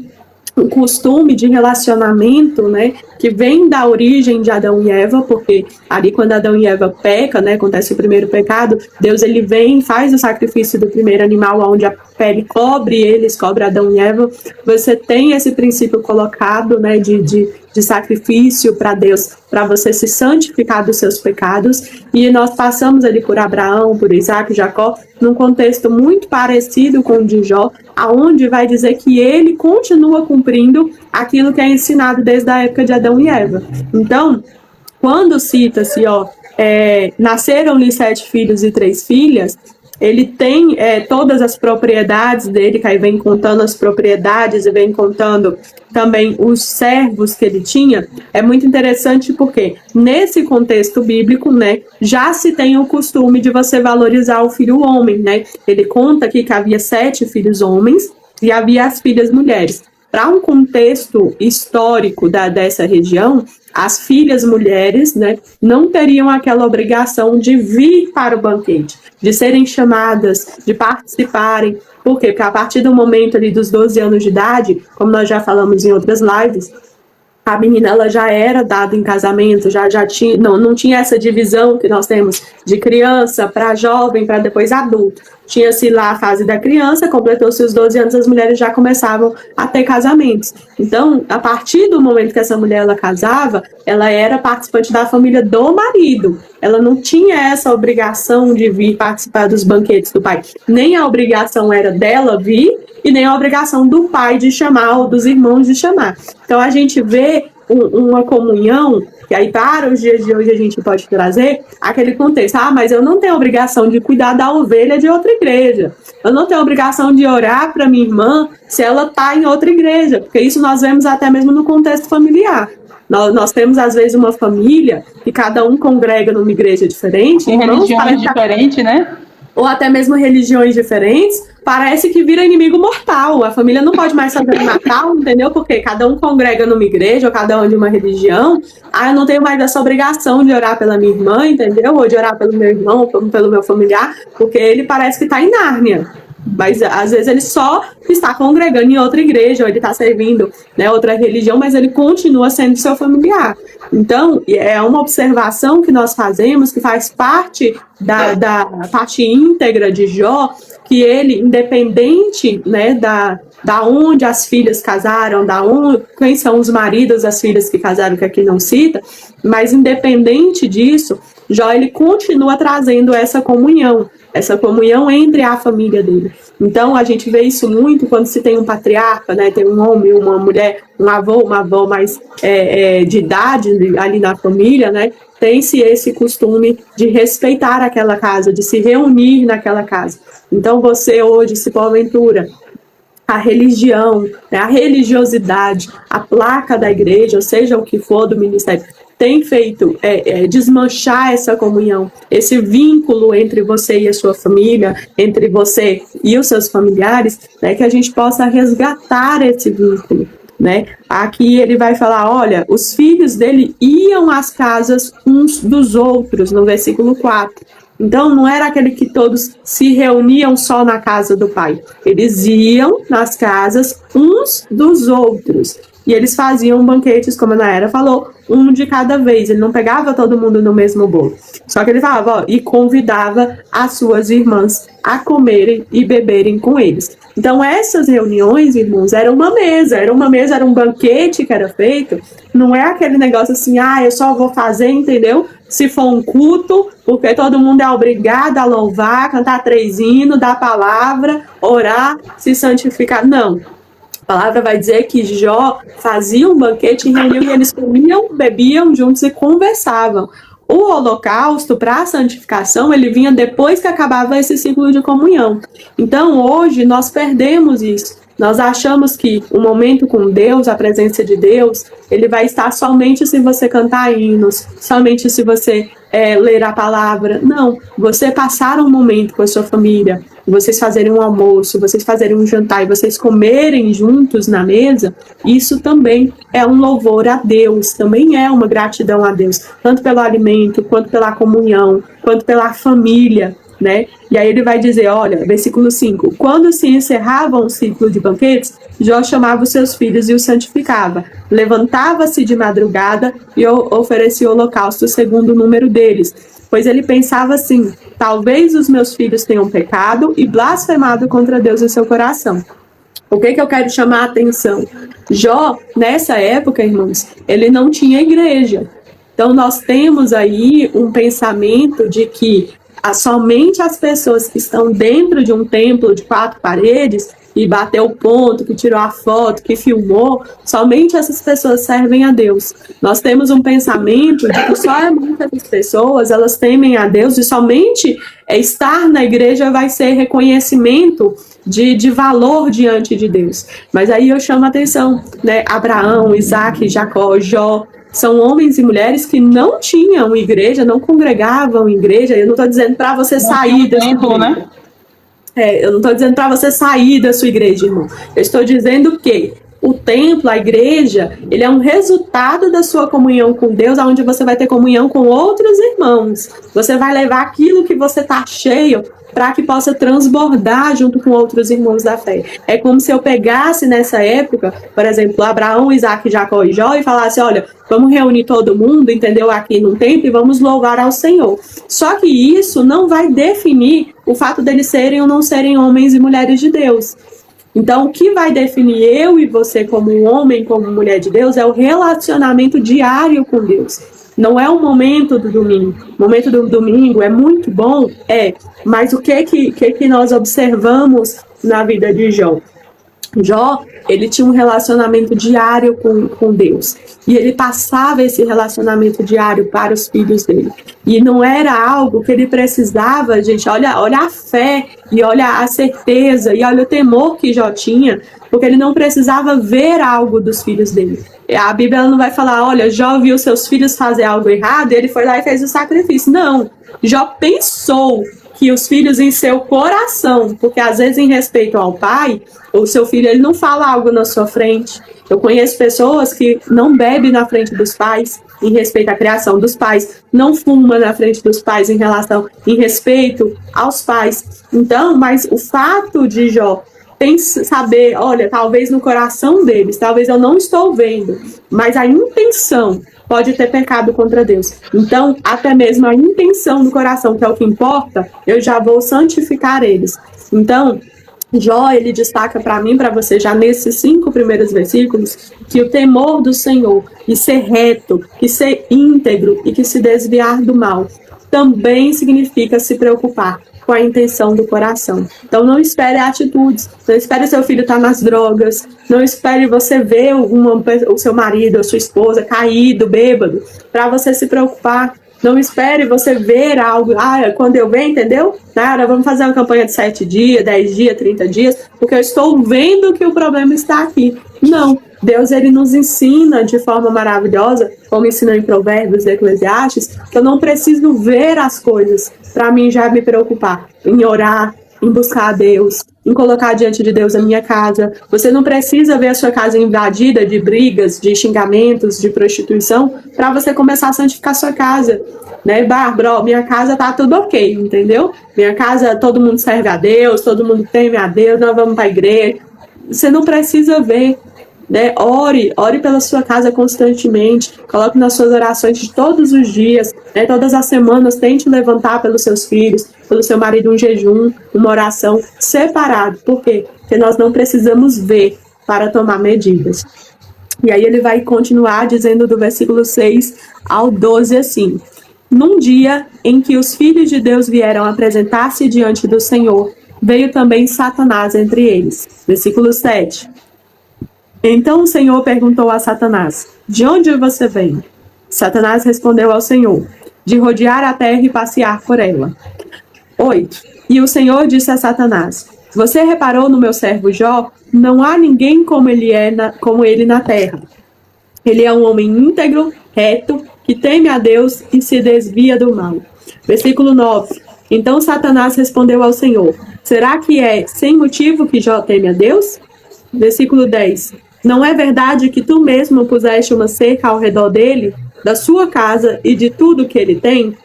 o costume de relacionamento, né, que vem da origem de Adão e Eva, porque ali quando Adão e Eva pecam, né, acontece o primeiro pecado, Deus ele vem, faz o sacrifício do primeiro animal, onde a pele cobre eles, cobre Adão e Eva. Você tem esse princípio colocado, né, de sacrifício para Deus, para você se santificar dos seus pecados, e nós passamos ali por Abraão, por Isaac, Jacó, num contexto muito parecido com o de Jó, aonde vai dizer que ele continua cumprindo aquilo que é ensinado desde a época de Adão e Eva. Então, quando cita-se, nasceram-lhe 7 filhos e 3 filhas, ele tem todas as propriedades dele, que aí vem contando as propriedades e vem contando também os servos que ele tinha. É muito interessante porque nesse contexto bíblico, né, já se tem o costume de você valorizar o filho homem, né? Ele conta aqui que havia 7 filhos homens e havia as filhas mulheres. Para um contexto histórico dessa região, as filhas mulheres, né, não teriam aquela obrigação de vir para o banquete, de serem chamadas, de participarem. Por quê? Porque a partir do momento ali dos 12 anos de idade, como nós já falamos em outras lives, a menina ela já era dada em casamento, já tinha, não tinha essa divisão que nós temos de criança para jovem, para depois adulto. Tinha-se lá a fase da criança, completou-se os 12 anos, as mulheres já começavam a ter casamentos. Então, a partir do momento que essa mulher ela casava, ela era participante da família do marido. Ela não tinha essa obrigação de vir participar dos banquetes do pai. Nem a obrigação era dela vir, e nem a obrigação do pai de chamar, ou dos irmãos de chamar. Então, a gente vê uma comunhão que aí para os dias de hoje a gente pode trazer aquele contexto. Mas eu não tenho obrigação de cuidar da ovelha de outra igreja. Eu não tenho obrigação de orar para minha irmã se ela está em outra igreja, porque isso nós vemos até mesmo no contexto familiar. Nós temos, às vezes, uma família que cada um congrega numa igreja diferente. Tem religiões diferentes, né? Ou até mesmo religiões diferentes, parece que vira inimigo mortal. A família não pode mais fazer Natal, entendeu? Porque cada um congrega numa igreja, ou cada um de uma religião. Eu não tenho mais essa obrigação de orar pela minha irmã, entendeu? Ou de orar pelo meu irmão, ou pelo meu familiar, porque ele parece que está em Nárnia. Mas às vezes ele só está congregando em outra igreja, ou ele está servindo, né, outra religião, mas ele continua sendo seu familiar. Então, é uma observação que nós fazemos, que faz parte da parte íntegra de Jó, que ele, independente, né, da onde as filhas casaram, quem são os maridos das filhas que casaram, que aqui não cita, mas independente disso, Jó ele continua trazendo essa comunhão entre a família dele. Então, a gente vê isso muito quando se tem um patriarca, né? Tem um homem, uma mulher, um avô, uma avó mais de idade ali na família, né? Tem-se esse costume de respeitar aquela casa, de se reunir naquela casa. Então, você hoje, se porventura a religião, né, a religiosidade, a placa da igreja, ou seja, o que for do ministério, tem feito desmanchar essa comunhão, esse vínculo entre você e a sua família, entre você e os seus familiares, né, que a gente possa resgatar esse vínculo. Né? Aqui ele vai falar, olha, os filhos dele iam às casas uns dos outros, no versículo 4. Então, não era aquele que todos se reuniam só na casa do pai. Eles iam nas casas uns dos outros. E eles faziam banquetes, como a Nayara falou, um de cada vez. Ele não pegava todo mundo no mesmo bolo. Só que ele falava, e convidava as suas irmãs a comerem e beberem com eles. Então, essas reuniões, irmãos, era uma mesa, era um banquete que era feito. Não é aquele negócio assim, eu só vou fazer, entendeu? Se for um culto, porque todo mundo é obrigado a louvar, cantar 3 hinos, dar palavra, orar, se santificar. Não. A palavra vai dizer que Jó fazia um banquete em reunião e eles comiam, bebiam juntos e conversavam. O holocausto, para a santificação, ele vinha depois que acabava esse ciclo de comunhão. Então, hoje, nós perdemos isso. Nós achamos que o momento com Deus, a presença de Deus, ele vai estar somente se você cantar hinos, somente se você ler a palavra. Não, você passar um momento com a sua família, vocês fazerem um almoço, vocês fazerem um jantar e vocês comerem juntos na mesa, isso também é um louvor a Deus, também é uma gratidão a Deus, tanto pelo alimento, quanto pela comunhão, quanto pela família, né? E aí ele vai dizer, olha, versículo 5, quando se encerrava um ciclo de banquetes, Jó chamava os seus filhos e os santificava, levantava-se de madrugada e oferecia o holocausto segundo o número deles, pois ele pensava assim, talvez os meus filhos tenham pecado e blasfemado contra Deus em seu coração. O que eu quero chamar a atenção? Jó, nessa época, irmãos, ele não tinha igreja. Então nós temos aí um pensamento de que somente as pessoas que estão dentro de um templo de 4 paredes e bateu o ponto, que tirou a foto, que filmou, somente essas pessoas servem a Deus. Nós temos um pensamento de que somente essas pessoas, elas temem a Deus e somente estar na igreja vai ser reconhecimento de valor diante de Deus. Mas aí eu chamo a atenção, né? Abraão, Isaac, Jacó, Jó, são homens e mulheres que não tinham igreja, não congregavam em igreja. Eu não estou dizendo para você sair da templo, né? Eu não estou dizendo para você sair da sua igreja, irmão. Eu estou dizendo que o templo, a igreja, ele é um resultado da sua comunhão com Deus, onde você vai ter comunhão com outros irmãos. Você vai levar aquilo que você está cheio para que possa transbordar junto com outros irmãos da fé. É como se eu pegasse nessa época, por exemplo, Abraão, Isaac, Jacó e Jó e falasse, olha, vamos reunir todo mundo, entendeu, aqui num templo e vamos louvar ao Senhor. Só que isso não vai definir o fato deles serem ou não serem homens e mulheres de Deus. Então, o que vai definir eu e você como um homem, como mulher de Deus, é o relacionamento diário com Deus. Não é o momento do domingo. O momento do domingo é muito bom, mas o que nós observamos na vida de Jó? Jó, ele tinha um relacionamento diário com Deus. E ele passava esse relacionamento diário para os filhos dele. E não era algo que ele precisava, gente, olha a fé, e olha a certeza, e olha o temor que Jó tinha, porque ele não precisava ver algo dos filhos dele. A Bíblia não vai falar, olha, Jó viu seus filhos fazer algo errado, e ele foi lá e fez o sacrifício. Não, Jó pensou que os filhos em seu coração, porque às vezes em respeito ao pai, o seu filho ele não fala algo na sua frente. Eu conheço pessoas que não bebem na frente dos pais, em respeito à criação dos pais, não fuma na frente dos pais em respeito aos pais. Então, mas o fato de Jó saber, olha, talvez no coração deles, talvez eu não estou vendo, mas a intenção pode ter pecado contra Deus. Então, até mesmo a intenção do coração, que é o que importa, eu já vou santificar eles. Então, Jó, ele destaca para mim, para você, já nesses 5 primeiros versículos, que o temor do Senhor, e ser reto, e ser íntegro, e que se desviar do mal, também significa se preocupar com a intenção do coração. Então não espere atitudes, não espere seu filho estar nas drogas, não espere você ver o seu marido, a sua esposa caído, bêbado, para você se preocupar. Não espere você ver algo, quando eu ver, entendeu? Nada, vamos fazer uma campanha de 7 dias, 10 dias, 30 dias, porque eu estou vendo que o problema está aqui. Não, Deus ele nos ensina de forma maravilhosa, como ensina em Provérbios e Eclesiastes, que eu não preciso ver as coisas para mim já me preocupar em orar, em buscar a Deus, em colocar diante de Deus a minha casa. Você não precisa ver a sua casa invadida de brigas, de xingamentos, de prostituição, para você começar a santificar a sua casa. Né, Bárbara, minha casa tá tudo ok, entendeu? Minha casa, todo mundo serve a Deus, todo mundo teme a Deus, nós vamos para a igreja. Você não precisa ver. Né? Ore pela sua casa constantemente, coloque nas suas orações de todos os dias, né? Todas as semanas tente levantar pelos seus filhos, pelo seu marido um jejum, uma oração separado. Por quê? Porque nós não precisamos ver para tomar medidas. E aí ele vai continuar dizendo do versículo 6 ao 12 assim: num dia em que os filhos de Deus vieram apresentar-se diante do Senhor, veio também Satanás entre eles. Versículo 7. Então o Senhor perguntou a Satanás: de onde você vem? Satanás respondeu ao Senhor: de rodear a terra e passear por ela. 8. E o Senhor disse a Satanás: você reparou no meu servo Jó? Não há ninguém como ele na terra. Ele é um homem íntegro, reto, que teme a Deus e se desvia do mal. Versículo 9. Então Satanás respondeu ao Senhor: será que é sem motivo que Jó teme a Deus? Versículo 10. Não é verdade que tu mesmo puseste uma cerca ao redor dele, da sua casa e de tudo que ele tem?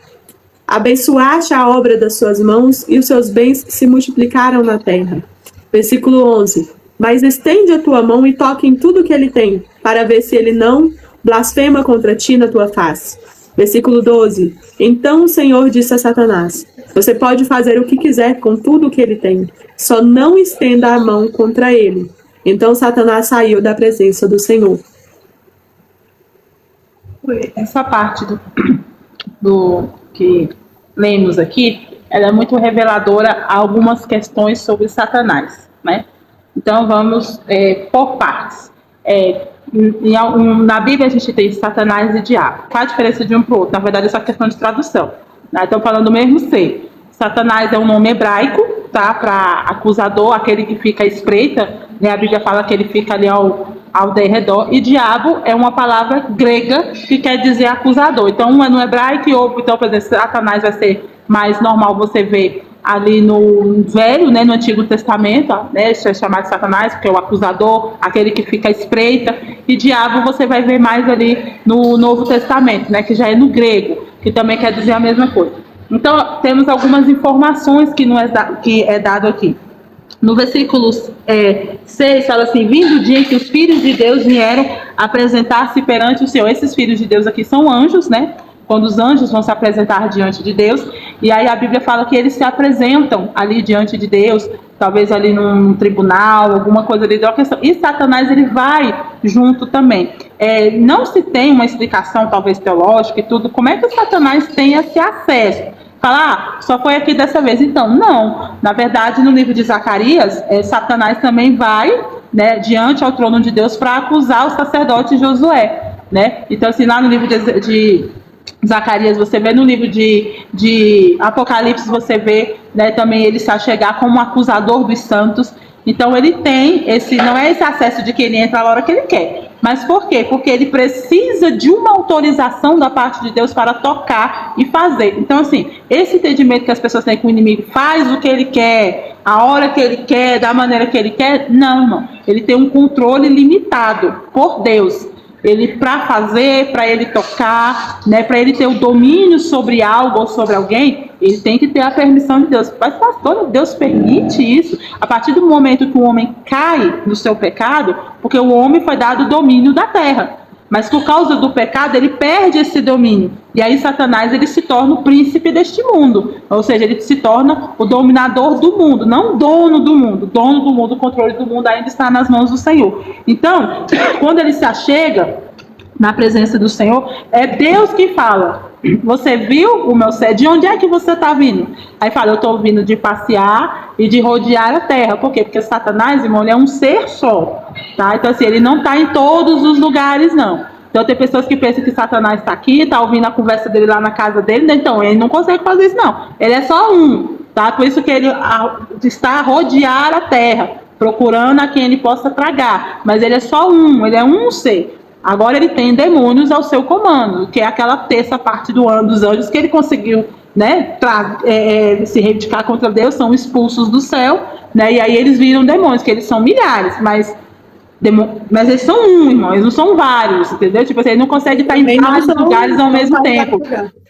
Abençoaste a obra das suas mãos e os seus bens se multiplicaram na terra. Versículo 11. Mas estende a tua mão e toque em tudo que ele tem, para ver se ele não blasfema contra ti na tua face. Versículo 12. Então o Senhor disse a Satanás: você pode fazer o que quiser com tudo o que ele tem, só não estenda a mão contra ele. Então Satanás saiu da presença do Senhor. Essa parte do que lemos aqui, ela é muito reveladora a algumas questões sobre Satanás, né? Então vamos por partes. Na Bíblia a gente tem Satanás e diabo. Qual a diferença de um para o outro? Na verdade, é só questão de tradução. Né? Então, falando do mesmo ser. Satanás é um nome hebraico, tá? Para acusador, aquele que fica à espreita. Né? A Bíblia fala que ele fica ali ao derredor. E diabo é uma palavra grega que quer dizer acusador. Então, um é no hebraico e outro, então, por exemplo, Satanás vai ser mais normal você ver ali no Velho, né, no Antigo Testamento, né, isso é chamado de Satanás, porque é o acusador, aquele que fica à espreita, e diabo você vai ver mais ali no Novo Testamento, né, que já é no grego, que também quer dizer a mesma coisa. Então, temos algumas informações que é dado aqui. No versículo 6, fala assim: vindo o dia em que os filhos de Deus vieram apresentar-se perante o Senhor. Esses filhos de Deus aqui são anjos, né? Quando os anjos vão se apresentar diante de Deus, e aí a Bíblia fala que eles se apresentam ali diante de Deus, talvez ali num tribunal, alguma coisa ali da questão. E Satanás, ele vai junto também. Não se tem uma explicação, talvez teológica e tudo, como é que o Satanás tem esse acesso? Falar, só foi aqui dessa vez. Então, não. Na verdade, no livro de Zacarias, Satanás também vai né, diante ao trono de Deus para acusar o sacerdote Josué, né? Então, assim, lá no livro de Zacarias, você vê, no livro de Apocalipse, você vê, né, também ele se achegar como um acusador dos santos. Então ele tem esse, não é esse acesso de que ele entra na hora que ele quer. Mas por quê? Porque ele precisa de uma autorização da parte de Deus para tocar e fazer. Então, assim, esse entendimento que as pessoas têm que o inimigo faz o que ele quer, a hora que ele quer, da maneira que ele quer, não, irmão. Ele tem um controle limitado por Deus. Ele, para fazer, para ele tocar, né, para ele ter o domínio sobre algo ou sobre alguém, ele tem que ter a permissão de Deus. Mas, pastor, Deus permite isso a partir do momento que o homem cai no seu pecado, porque o homem foi dado o domínio da terra. Mas por causa do pecado, ele perde esse domínio. E aí Satanás, ele se torna o príncipe deste mundo. Ou seja, ele se torna o dominador do mundo, não dono do mundo. Dono do mundo, o controle do mundo ainda está nas mãos do Senhor. Então, quando ele se achega na presença do Senhor, é Deus que fala: você viu o meu céu? De onde é que você está vindo? Aí fala: eu estou vindo de passear e de rodear a terra. Por quê? Porque Satanás, irmão, ele é um ser só, tá? Então, assim, ele não está em todos os lugares, não. Então, tem pessoas que pensam que Satanás está aqui, está ouvindo a conversa dele lá na casa dele. Então, ele não consegue fazer isso, não. Ele é só um, tá? Por isso que ele está a rodear a terra, procurando a quem ele possa tragar. Mas ele é só um, ele é um ser. Agora ele tem demônios ao seu comando, que é aquela terça parte dos anjos que ele conseguiu, né, se reivindicar contra Deus, são expulsos do céu, né, e aí eles viram demônios, que eles são milhares, mas eles são um, irmão, eles não são vários, entendeu? Tipo assim, ele não consegue estar em vários lugares ao mesmo tempo.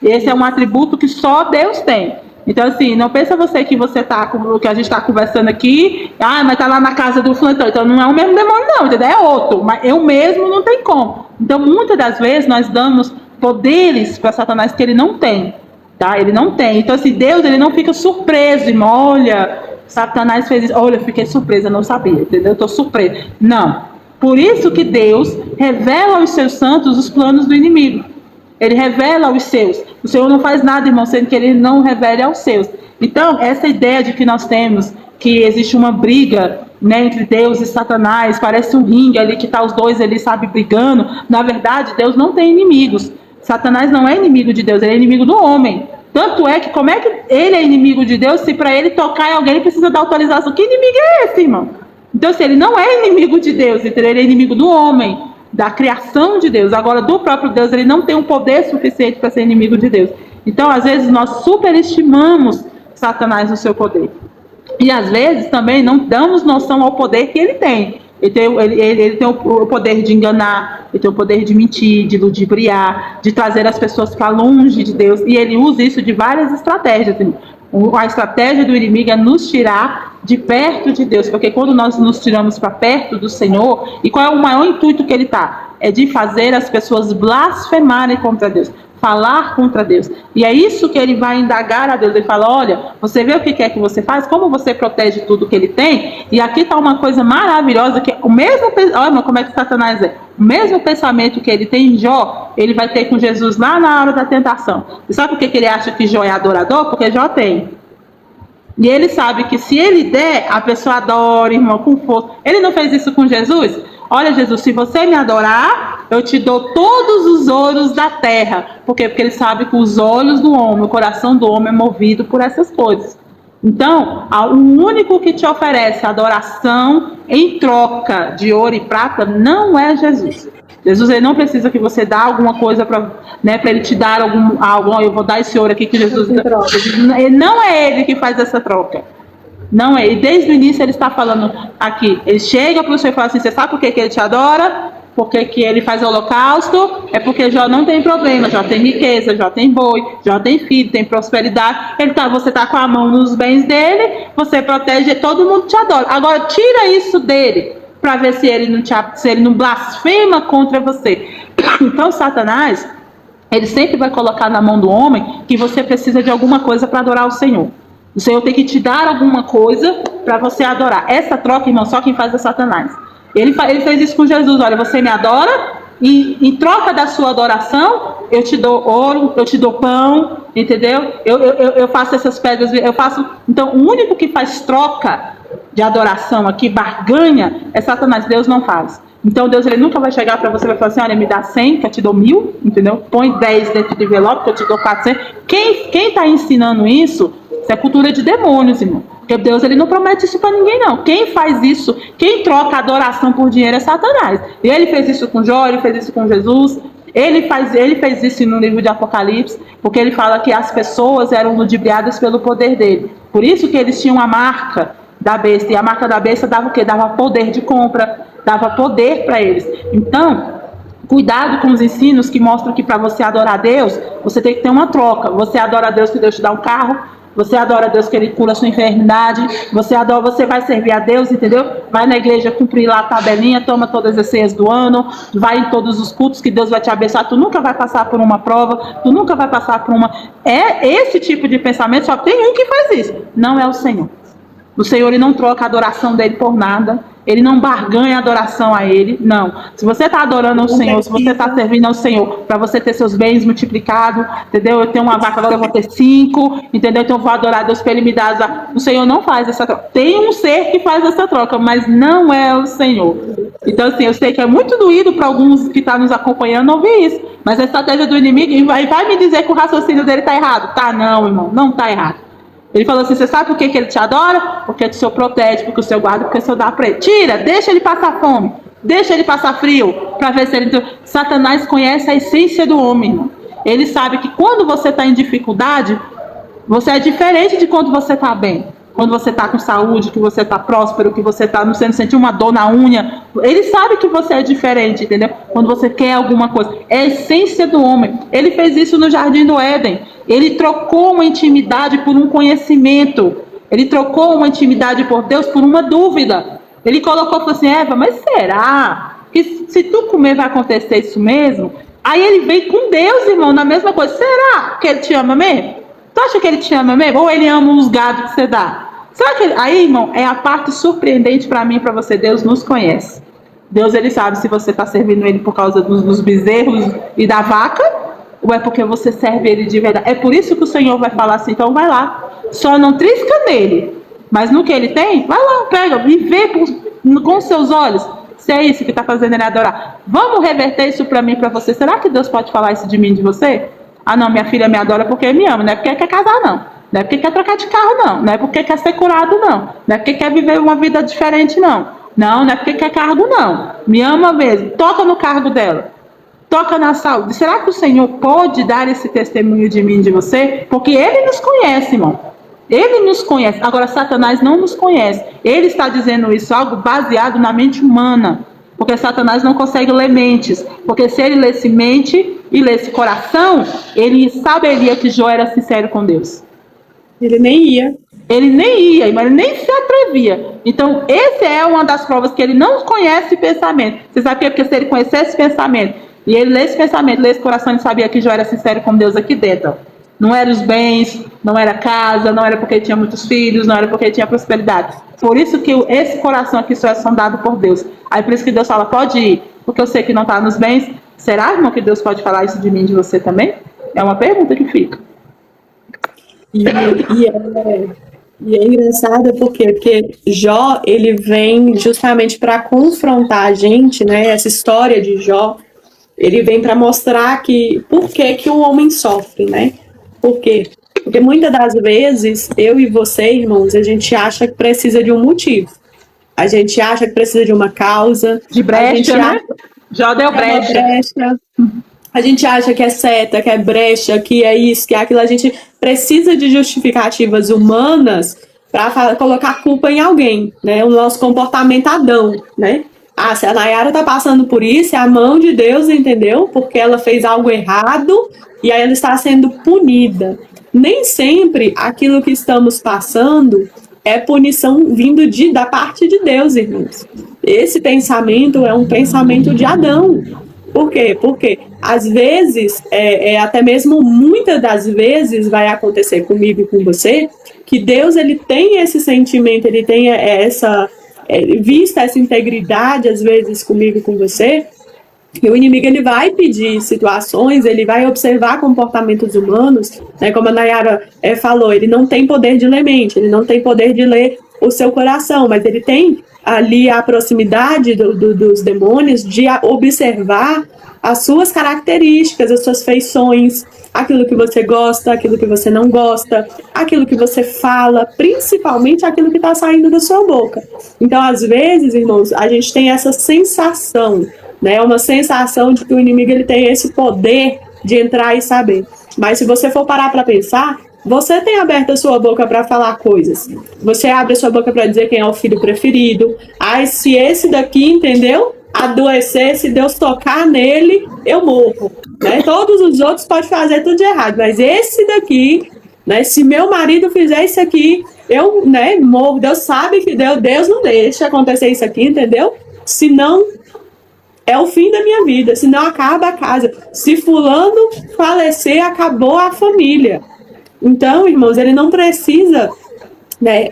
Esse é um atributo que só Deus tem. Então, assim, não pensa você que você tá, como que a gente está conversando aqui, mas tá lá na casa do fulano, então não é o mesmo demônio, não, entendeu? É outro, mas eu mesmo não tem como. Então, muitas das vezes, nós damos poderes para Satanás que ele não tem, tá? Ele não tem. Então, assim, Deus, ele não fica surpreso, irmão, olha, Satanás fez isso, olha, eu fiquei surpresa, não sabia, entendeu? Eu tô surpresa. Não. Por isso que Deus revela aos seus santos os planos do inimigo. Ele revela aos seus. O Senhor não faz nada, irmão, sendo que ele não revele aos seus. Então, essa ideia de que nós temos que existe uma briga, né, entre Deus e Satanás, parece um ringue ali que tá os dois ali, sabe, brigando. Na verdade, Deus não tem inimigos. Satanás não é inimigo de Deus, ele é inimigo do homem. Tanto é que, como é que ele é inimigo de Deus, se para ele tocar em alguém, ele precisa dar autorização? Que inimigo é esse, irmão? Então, se ele não é inimigo de Deus, então ele é inimigo do homem, da criação de Deus. Agora, do próprio Deus, ele não tem um poder suficiente para ser inimigo de Deus. Então, às vezes, nós superestimamos Satanás no seu poder. E, às vezes, também não damos noção ao poder que ele tem. Ele tem o poder de enganar, ele tem o poder de mentir, de ludibriar, de trazer as pessoas para longe de Deus. E ele usa isso de várias estratégias. A estratégia do inimigo é nos tirar de perto de Deus, porque quando nós nos tiramos para perto do Senhor, e qual é o maior intuito que ele está? É de fazer as pessoas blasfemarem contra Deus, falar contra Deus. E é isso que ele vai indagar a Deus. Ele fala: olha, você vê o que quer que você faz, como você protege tudo que ele tem. E aqui está uma coisa maravilhosa, que é o mesmo, olha como é que Satanás é, o mesmo pensamento que ele tem em Jó, ele vai ter com Jesus lá na hora da tentação. E sabe por que ele acha que Jó é adorador? Porque Jó tem. E ele sabe que se ele der, a pessoa adora, irmão, com força. Ele não fez isso com Jesus? Olha, Jesus, se você me adorar, eu te dou todos os ouros da terra. Por quê? Porque ele sabe que os olhos do homem, o coração do homem é movido por essas coisas. Então, o único que te oferece adoração em troca de ouro e prata não é Jesus. Jesus, ele não precisa que você dê alguma coisa para, né, para ele te dar algo. Eu vou dar esse ouro aqui que Jesus... Não é ele que faz essa troca. Não é. E desde o início ele está falando aqui. Ele chega para o Senhor e fala assim: você sabe por que ele te adora? Por que ele faz holocausto? É porque Jó não tem problema. Jó tem riqueza, Jó tem boi, Jó tem filho, tem prosperidade. Você está com a mão nos bens dele, você protege, todo mundo te adora. Agora tira isso dele, para ver se ele não blasfema contra você. Então, Satanás, ele sempre vai colocar na mão do homem que você precisa de alguma coisa para adorar o Senhor. O Senhor tem que te dar alguma coisa para você adorar. Essa troca, irmão, só quem faz é Satanás. Ele fez isso com Jesus. Olha, você me adora e em troca da sua adoração, eu te dou ouro, eu te dou pão, entendeu? Eu faço essas pedras, eu faço... Então, o único que faz troca de adoração aqui, barganha, é Satanás. Deus não faz. Então Deus, ele nunca vai chegar para você e vai falar assim, olha, me dá 100 que eu te dou 1000, entendeu? Põe 10 dentro do envelope que eu te dou 400. Quem está ensinando isso é cultura de demônios, irmão. Porque Deus, ele não promete isso para ninguém, não. Quem faz isso, quem troca adoração por dinheiro é Satanás. E ele fez isso com Jó, ele fez isso com Jesus. Ele fez isso no livro de Apocalipse, porque ele fala que as pessoas eram ludibriadas pelo poder dele. Por isso que eles tinham a marca da besta. E a marca da besta dava o quê? Dava poder de compra, dava poder para eles. Então, cuidado com os ensinos que mostram que para você adorar a Deus, você tem que ter uma troca. Você adora a Deus que Deus te dá um carro, você adora a Deus que ele cura a sua enfermidade, você vai servir a Deus, entendeu? Vai na igreja cumprir lá a tabelinha, toma todas as ceias do ano, vai em todos os cultos que Deus vai te abençoar, tu nunca vai passar por uma prova, tu nunca vai passar por uma... É esse tipo de pensamento, só tem um que faz isso, não é o Senhor. O Senhor, ele não troca a adoração dele por nada. Ele não barganha a adoração a ele. Não. Se você está adorando ao Senhor, se você está servindo ao Senhor, para você ter seus bens multiplicados, entendeu? Eu tenho uma vaca, agora eu vou ter 5, entendeu? Então eu vou adorar a Deus para ele me dar. O Senhor não faz essa troca. Tem um ser que faz essa troca, mas não é o Senhor. Então, assim, eu sei que é muito doído para alguns que estão nos acompanhando ouvir isso. Mas a estratégia do inimigo, e vai me dizer que o raciocínio dele está errado. Tá, não, irmão. Não está errado. Ele falou assim, você sabe por que ele te adora? Porque o Senhor protege, porque o Senhor guarda, porque o Senhor dá para ele. Tira, deixa ele passar fome, deixa ele passar frio, para ver se ele... Satanás conhece a essência do homem, irmão. Ele sabe que quando você está em dificuldade, você é diferente de quando você está bem. Quando você está com saúde, que você está próspero, que você está não sentindo uma dor na unha. Ele sabe que você é diferente, entendeu? Quando você quer alguma coisa. É a essência do homem. Ele fez isso no Jardim do Éden. Ele trocou uma intimidade por um conhecimento. Ele trocou uma intimidade por Deus por uma dúvida. Ele colocou e falou assim, Eva, mas será que se tu comer vai acontecer isso mesmo? Aí ele veio com Deus, irmão, na mesma coisa. Será que ele te ama mesmo? Tu acha que ele te ama mesmo? Ou ele ama os gados que você dá? Será que ele... Aí, irmão, é a parte surpreendente para mim e para você. Deus nos conhece. Deus, ele sabe se você está servindo ele por causa dos bezerros e da vaca, ou é porque você serve ele de verdade. É por isso que o Senhor vai falar assim, então vai lá. Só não trisca nele. Mas no que ele tem, vai lá, pega, e vê com os seus olhos. Se é isso que está fazendo ele adorar. Vamos reverter isso para mim e para você. Será que Deus pode falar isso de mim e de você? Ah, não, minha filha me adora porque me ama. Não é porque quer casar, não. Não é porque quer trocar de carro, não. Não é porque quer ser curado, não. Não é porque quer viver uma vida diferente, não. Não é porque quer cargo, não. Me ama mesmo. Toca no cargo dela. Toca na saúde. Será que o Senhor pode dar esse testemunho de mim e de você? Porque Ele nos conhece, irmão. Ele nos conhece. Agora, Satanás não nos conhece. Ele está dizendo isso, algo baseado na mente humana. Porque Satanás não consegue ler mentes. Porque se ele lesse mente e lesse coração, ele saberia que Jó era sincero com Deus. Ele nem ia. Ele nem ia, mas ele nem se atrevia. Então, essa é uma das provas que ele não conhece pensamento. Você sabe por quê? Porque se ele conhecesse pensamento, e ele lê esse pensamento, lê esse coração, ele sabia que Jó era sincero com Deus aqui dentro. Não eram os bens, não era casa, não era porque ele tinha muitos filhos, não era porque ele tinha prosperidade. Por isso que esse coração aqui só é sondado por Deus. Aí por isso que Deus fala, pode ir, porque eu sei que não está nos bens. Será, irmão, que Deus pode falar isso de mim e de você também? É uma pergunta que fica. E é engraçado porque Jó, ele vem justamente para confrontar a gente, né? Essa história de Jó, ele vem para mostrar que por que o homem sofre, né? Por quê? Porque muitas das vezes, eu e você, irmãos, a gente acha que precisa de um motivo. A gente acha que precisa de uma causa. De brecha, né? Jó deu brecha. A gente acha que é seta, que é brecha, que é isso, que é aquilo. A gente precisa de justificativas humanas para colocar culpa em alguém, né? O nosso comportamento Adão, né? Ah, se a Nayara tá passando por isso, é a mão de Deus, entendeu? Porque ela fez algo errado e aí ela está sendo punida. Nem sempre aquilo que estamos passando é punição vindo da parte de Deus, irmãos. Esse pensamento é um pensamento de Adão. Por quê? Porque às vezes, até mesmo muitas das vezes vai acontecer comigo e com você, que Deus ele tem esse sentimento, ele tem vista essa integridade às vezes comigo e com você, e o inimigo ele vai pedir situações, ele vai observar comportamentos humanos, né, como a Nayara falou, ele não tem poder de ler mente, ele não tem poder de ler o seu coração, mas ele tem ali a proximidade dos demônios de observar as suas características, as suas feições, aquilo que você gosta, aquilo que você não gosta, aquilo que você fala, principalmente aquilo que está saindo da sua boca. Então, às vezes, irmãos, a gente tem essa sensação, né? Uma sensação de que o inimigo ele tem esse poder de entrar e saber. Mas se você for parar para pensar, você tem aberto a sua boca para falar coisas. Você abre a sua boca para dizer quem é o filho preferido. Ai, se esse daqui, entendeu? Adoecer, se Deus tocar nele, eu morro. Né? Todos os outros podem fazer tudo de errado, mas esse daqui, né? Se meu marido fizer isso aqui, eu, né, morro. Deus sabe que Deus não deixa acontecer isso aqui, entendeu? Senão é o fim da minha vida, senão acaba a casa. Se fulano falecer, acabou a família. Então, irmãos, ele não precisa, né,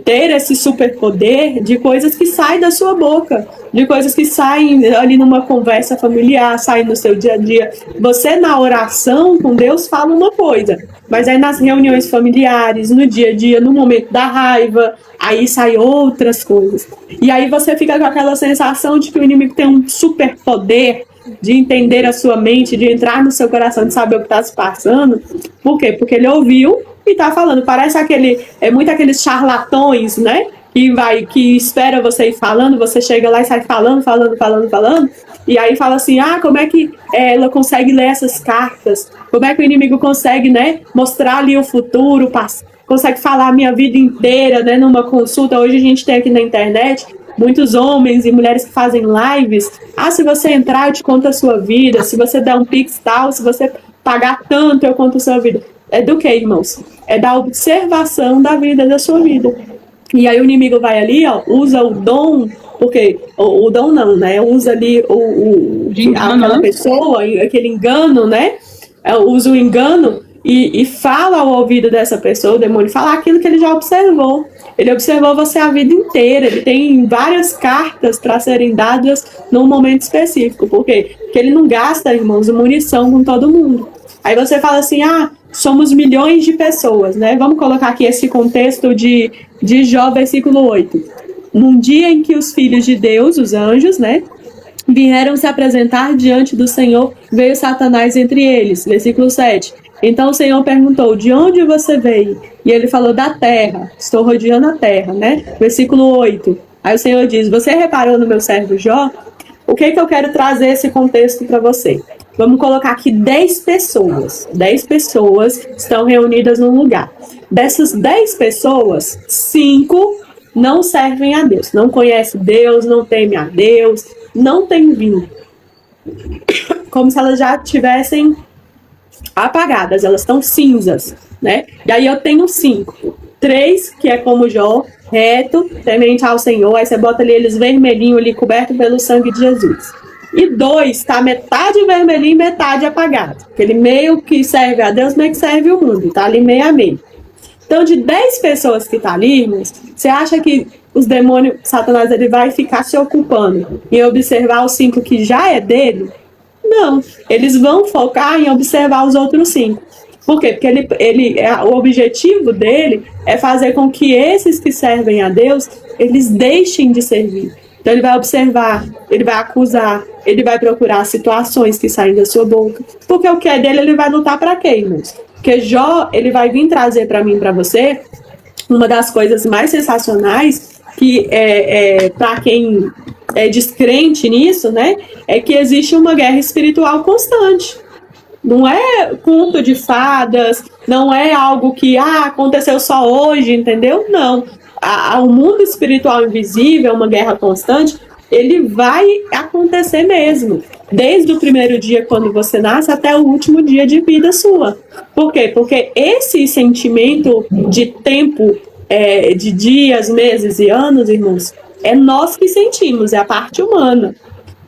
ter esse superpoder de coisas que saem da sua boca, de coisas que saem ali numa conversa familiar, saem no seu dia a dia. Você, na oração com Deus, fala uma coisa, mas aí nas reuniões familiares, no dia a dia, no momento da raiva, aí saem outras coisas. E aí você fica com aquela sensação de que o inimigo tem um superpoder de entender a sua mente, de entrar no seu coração, de saber o que está se passando. Por quê? Porque ele ouviu e tá falando. Parece muito aqueles charlatões, né? Que espera você ir falando, você chega lá e sai falando, e aí fala assim, como é que ela consegue ler essas cartas? Como é que o inimigo consegue, né, mostrar ali o futuro, consegue falar a minha vida inteira, né, numa consulta? Hoje a gente tem aqui na internet muitos homens e mulheres que fazem lives. Se você entrar, eu te conto a sua vida. Se você der um pix tal, se você pagar tanto, eu conto a sua vida. É do que, irmãos? É da observação da vida, da sua vida. E aí o inimigo vai ali, usa o dom, porque o dom não, né? Usa ali aquela pessoa, aquele engano, né? Usa o engano e fala ao ouvido dessa pessoa, o demônio fala aquilo que ele já observou. Ele observou você a vida inteira. Ele tem várias cartas para serem dadas num momento específico. Por quê? Porque ele não gasta, irmãos, munição com todo mundo. Aí você fala assim, somos milhões de pessoas, né? Vamos colocar aqui esse contexto de Jó, versículo 8. Num dia em que os filhos de Deus, os anjos, né, vieram se apresentar diante do Senhor, veio Satanás entre eles. Versículo 7. Então o Senhor perguntou, de onde você veio? E ele falou, da terra, estou rodeando a terra, né? Versículo 8. Aí o Senhor diz, você reparou no meu servo Jó? O que eu quero trazer esse contexto para você? Vamos colocar aqui 10 pessoas. 10 pessoas estão reunidas num lugar. Dessas 10 pessoas, 5 não servem a Deus. Não conhecem Deus, não temem a Deus, não têm vinho. Como se elas já tivessem apagadas, elas estão cinzas, né? E aí eu tenho 5. 3, que é como Jó, reto, temente ao Senhor. Aí você bota ali eles vermelhinho ali, coberto pelo sangue de Jesus. E 2, tá metade vermelhinho e metade apagado. Aquele meio que serve a Deus, meio que serve o mundo. Tá ali meio a meio. Então, de 10 pessoas que tá ali, irmãos, você acha que os demônios, Satanás, ele vai ficar se ocupando em observar os 5 que já é dele? Não. Eles vão focar em observar os outros 5. Por quê? Porque o objetivo dele é fazer com que esses que servem a Deus, eles deixem de servir. Então ele vai observar, ele vai acusar, ele vai procurar situações que saem da sua boca. Porque o que é dele, ele vai lutar para quê, irmãos? Porque Jó, ele vai vir trazer para mim, para você, uma das coisas mais sensacionais, que para quem é descrente nisso, né? É que existe uma guerra espiritual constante. Não é conto de fadas, não é algo que aconteceu só hoje, entendeu? Não. O mundo espiritual invisível, uma guerra constante, ele vai acontecer mesmo. Desde o primeiro dia, quando você nasce, até o último dia de vida sua. Por quê? Porque esse sentimento de tempo, de dias, meses e anos, irmãos, é nós que sentimos, é a parte humana.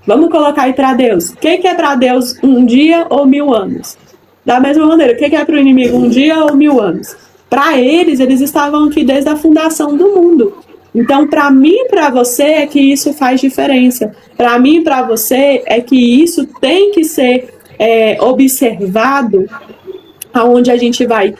Vamos colocar aí para Deus. O que é para Deus um dia ou 1000 anos? Da mesma maneira, o que é para o inimigo um dia ou 1000 anos? Para eles estavam aqui desde a fundação do mundo. Então, para mim e para você é que isso faz diferença. Para mim e para você é que isso tem que ser observado aonde a gente vai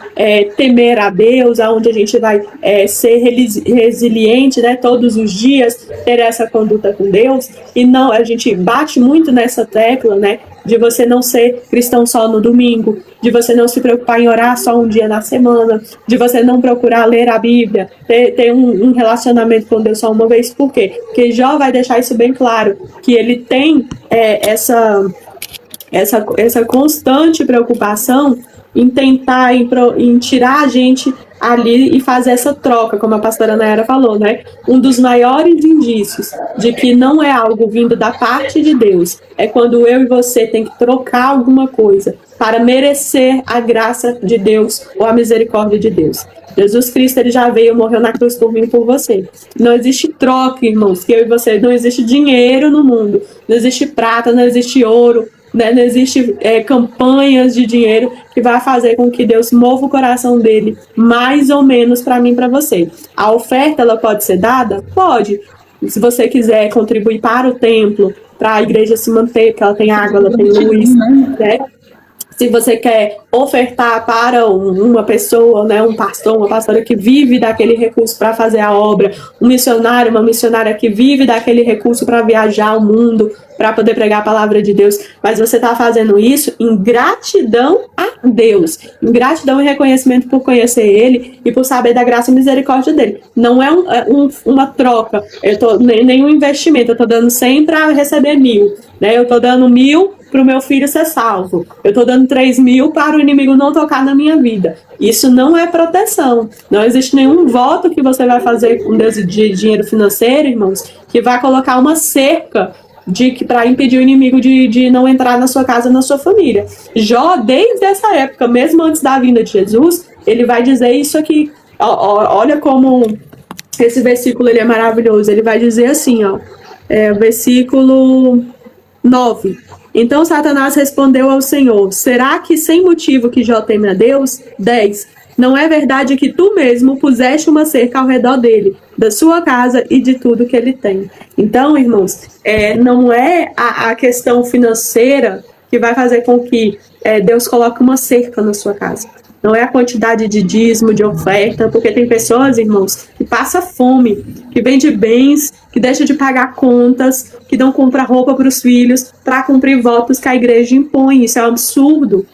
temer a Deus, aonde a gente vai ser resiliente, né, todos os dias, ter essa conduta com Deus. E não, a gente bate muito nessa tecla, né, de você não ser cristão só no domingo, de você não se preocupar em orar só um dia na semana, de você não procurar ler a Bíblia, ter um relacionamento com Deus só uma vez. Por quê? Porque Jó vai deixar isso bem claro, que ele tem essa constante preocupação em tentar, em tirar a gente ali e fazer essa troca, como a pastora Nayara falou, né? Um dos maiores indícios de que não é algo vindo da parte de Deus é quando eu e você tem que trocar alguma coisa para merecer a graça de Deus ou a misericórdia de Deus. Jesus Cristo, ele já veio, morreu na cruz por mim e por você. Não existe troca, irmãos, que eu e você, não existe dinheiro no mundo, não existe prata, não existe ouro, né? Não existe campanhas de dinheiro que vai fazer com que Deus mova o coração dele mais ou menos para mim e para você. A oferta, ela pode ser dada? Pode. Se você quiser contribuir para o templo, para a igreja se manter, porque ela tem água, ela tem luz, né? Se você quer ofertar para uma pessoa, né, um pastor, uma pastora que vive daquele recurso para fazer a obra, um missionário, uma missionária que vive daquele recurso para viajar o mundo, para poder pregar a palavra de Deus, mas você está fazendo isso em gratidão a Deus, em gratidão e reconhecimento por conhecer Ele e por saber da graça e misericórdia dele. Não é uma troca, nenhum investimento, eu estou dando 100 para receber 1.000, né? Eu estou dando 1.000 para o meu filho ser salvo, eu estou dando 3.000 para o inimigo não tocar na minha vida. Isso não é proteção. Não existe nenhum voto que você vai fazer com Deus de dinheiro financeiro, irmãos, que vai colocar uma cerca para impedir o inimigo de não entrar na sua casa, na sua família. Jó, desde essa época, mesmo antes da vinda de Jesus, ele vai dizer isso aqui. Olha como esse versículo ele é maravilhoso. Ele vai dizer assim, versículo 9. Então Satanás respondeu ao Senhor: será que sem motivo que Jó teme a Deus? 10. Não é verdade que tu mesmo puseste uma cerca ao redor dele, da sua casa e de tudo que ele tem? Então, irmãos, não é a questão financeira que vai fazer com que Deus coloque uma cerca na sua casa. Não é a quantidade de dízimo, de oferta, porque tem pessoas, irmãos, que passam fome, que vende bens, que deixam de pagar contas, que não compram roupa para os filhos, para cumprir votos que a igreja impõe. Isso é um absurdo.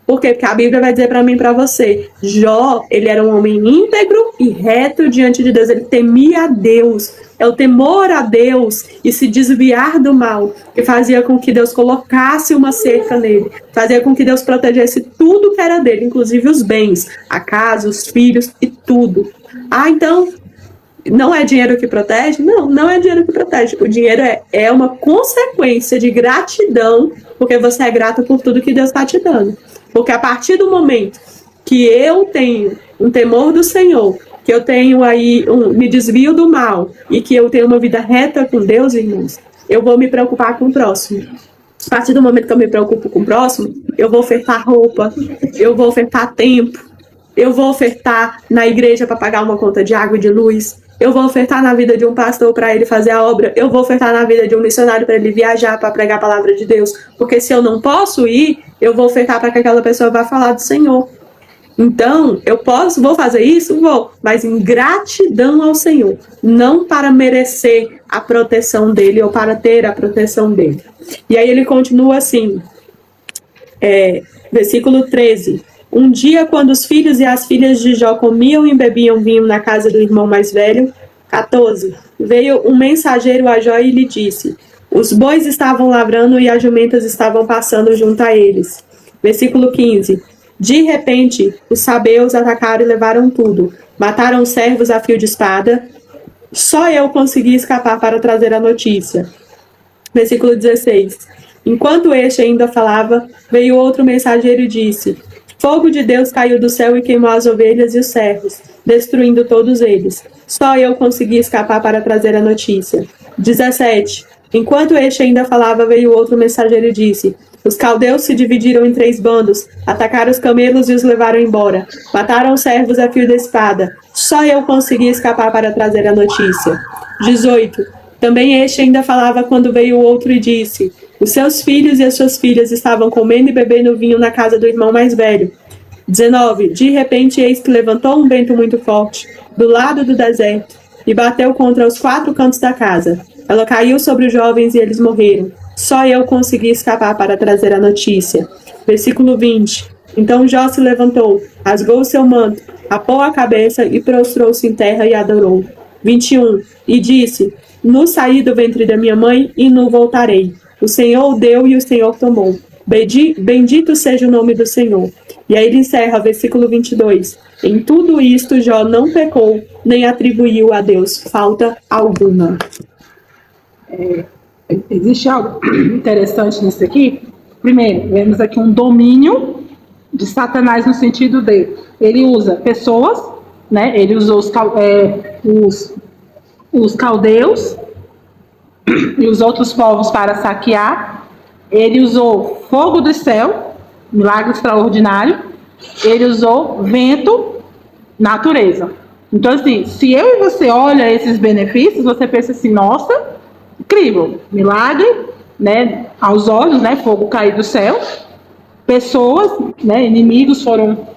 Por quê? Porque a Bíblia vai dizer para mim e para você, Jó, ele era um homem íntegro e reto diante de Deus, ele temia a Deus. É o temor a Deus e se desviar do mal que fazia com que Deus colocasse uma cerca nele, fazia com que Deus protegesse tudo que era dele, inclusive os bens, a casa, os filhos e tudo. Então, não é dinheiro que protege? Não, não é dinheiro que protege. O dinheiro é uma consequência de gratidão, porque você é grato por tudo que Deus está te dando. Porque a partir do momento que eu tenho um temor do Senhor, que eu tenho aí, me desvio do mal e que eu tenho uma vida reta com Deus, irmãos, eu vou me preocupar com o próximo. A partir do momento que eu me preocupo com o próximo, eu vou ofertar roupa, eu vou ofertar tempo, eu vou ofertar na igreja para pagar uma conta de água e de luz, eu vou ofertar na vida de um pastor para ele fazer a obra, eu vou ofertar na vida de um missionário para ele viajar, para pregar a palavra de Deus, porque se eu não posso ir, eu vou ofertar para que aquela pessoa vá falar do Senhor. Então, vou fazer isso? Vou, mas em gratidão ao Senhor, não para merecer a proteção dele ou para ter a proteção dele. E aí ele continua assim, versículo 13. Um dia, quando os filhos e as filhas de Jó comiam e bebiam vinho na casa do irmão mais velho, 14, veio um mensageiro a Jó e lhe disse: os bois estavam lavrando e as jumentas estavam passando junto a eles. Versículo 15. De repente, os sabeus atacaram e levaram tudo. Mataram os servos a fio de espada. Só eu consegui escapar para trazer a notícia. Versículo 16. Enquanto este ainda falava, veio outro mensageiro e disse: fogo de Deus caiu do céu e queimou as ovelhas e os servos, destruindo todos eles. Só eu consegui escapar para trazer a notícia. 17. Enquanto este ainda falava, veio outro mensageiro e disse: os caldeus se dividiram em 3 bandos, atacaram os camelos e os levaram embora. Mataram os servos a fio da espada. Só eu consegui escapar para trazer a notícia. 18. Também este ainda falava quando veio o outro e disse: os seus filhos e as suas filhas estavam comendo e bebendo vinho na casa do irmão mais velho. 19. De repente, eis que levantou um vento muito forte do lado do deserto e bateu contra os 4 cantos da casa. Ela caiu sobre os jovens e eles morreram. Só eu consegui escapar para trazer a notícia. Versículo 20. Então Jó se levantou, rasgou o seu manto, rapou a cabeça e prostrou-se em terra e adorou. 21. E disse: Nu saí do ventre da minha mãe e nu voltarei. O Senhor deu e o Senhor tomou. Bendito seja o nome do Senhor. E aí ele encerra, versículo 22. Em tudo isto Jó não pecou, nem atribuiu a Deus falta alguma. Existe algo interessante nisso aqui. Primeiro, vemos aqui um domínio de Satanás no sentido de ele usa pessoas, né? Ele usou os caldeus e os outros povos para saquear. Ele usou fogo do céu, milagre extraordinário. Ele usou vento, natureza. Então, assim, se eu e você olha esses benefícios, você pensa assim, nossa, incrível, milagre, né, aos olhos, né, fogo cair do céu, pessoas, né, inimigos foram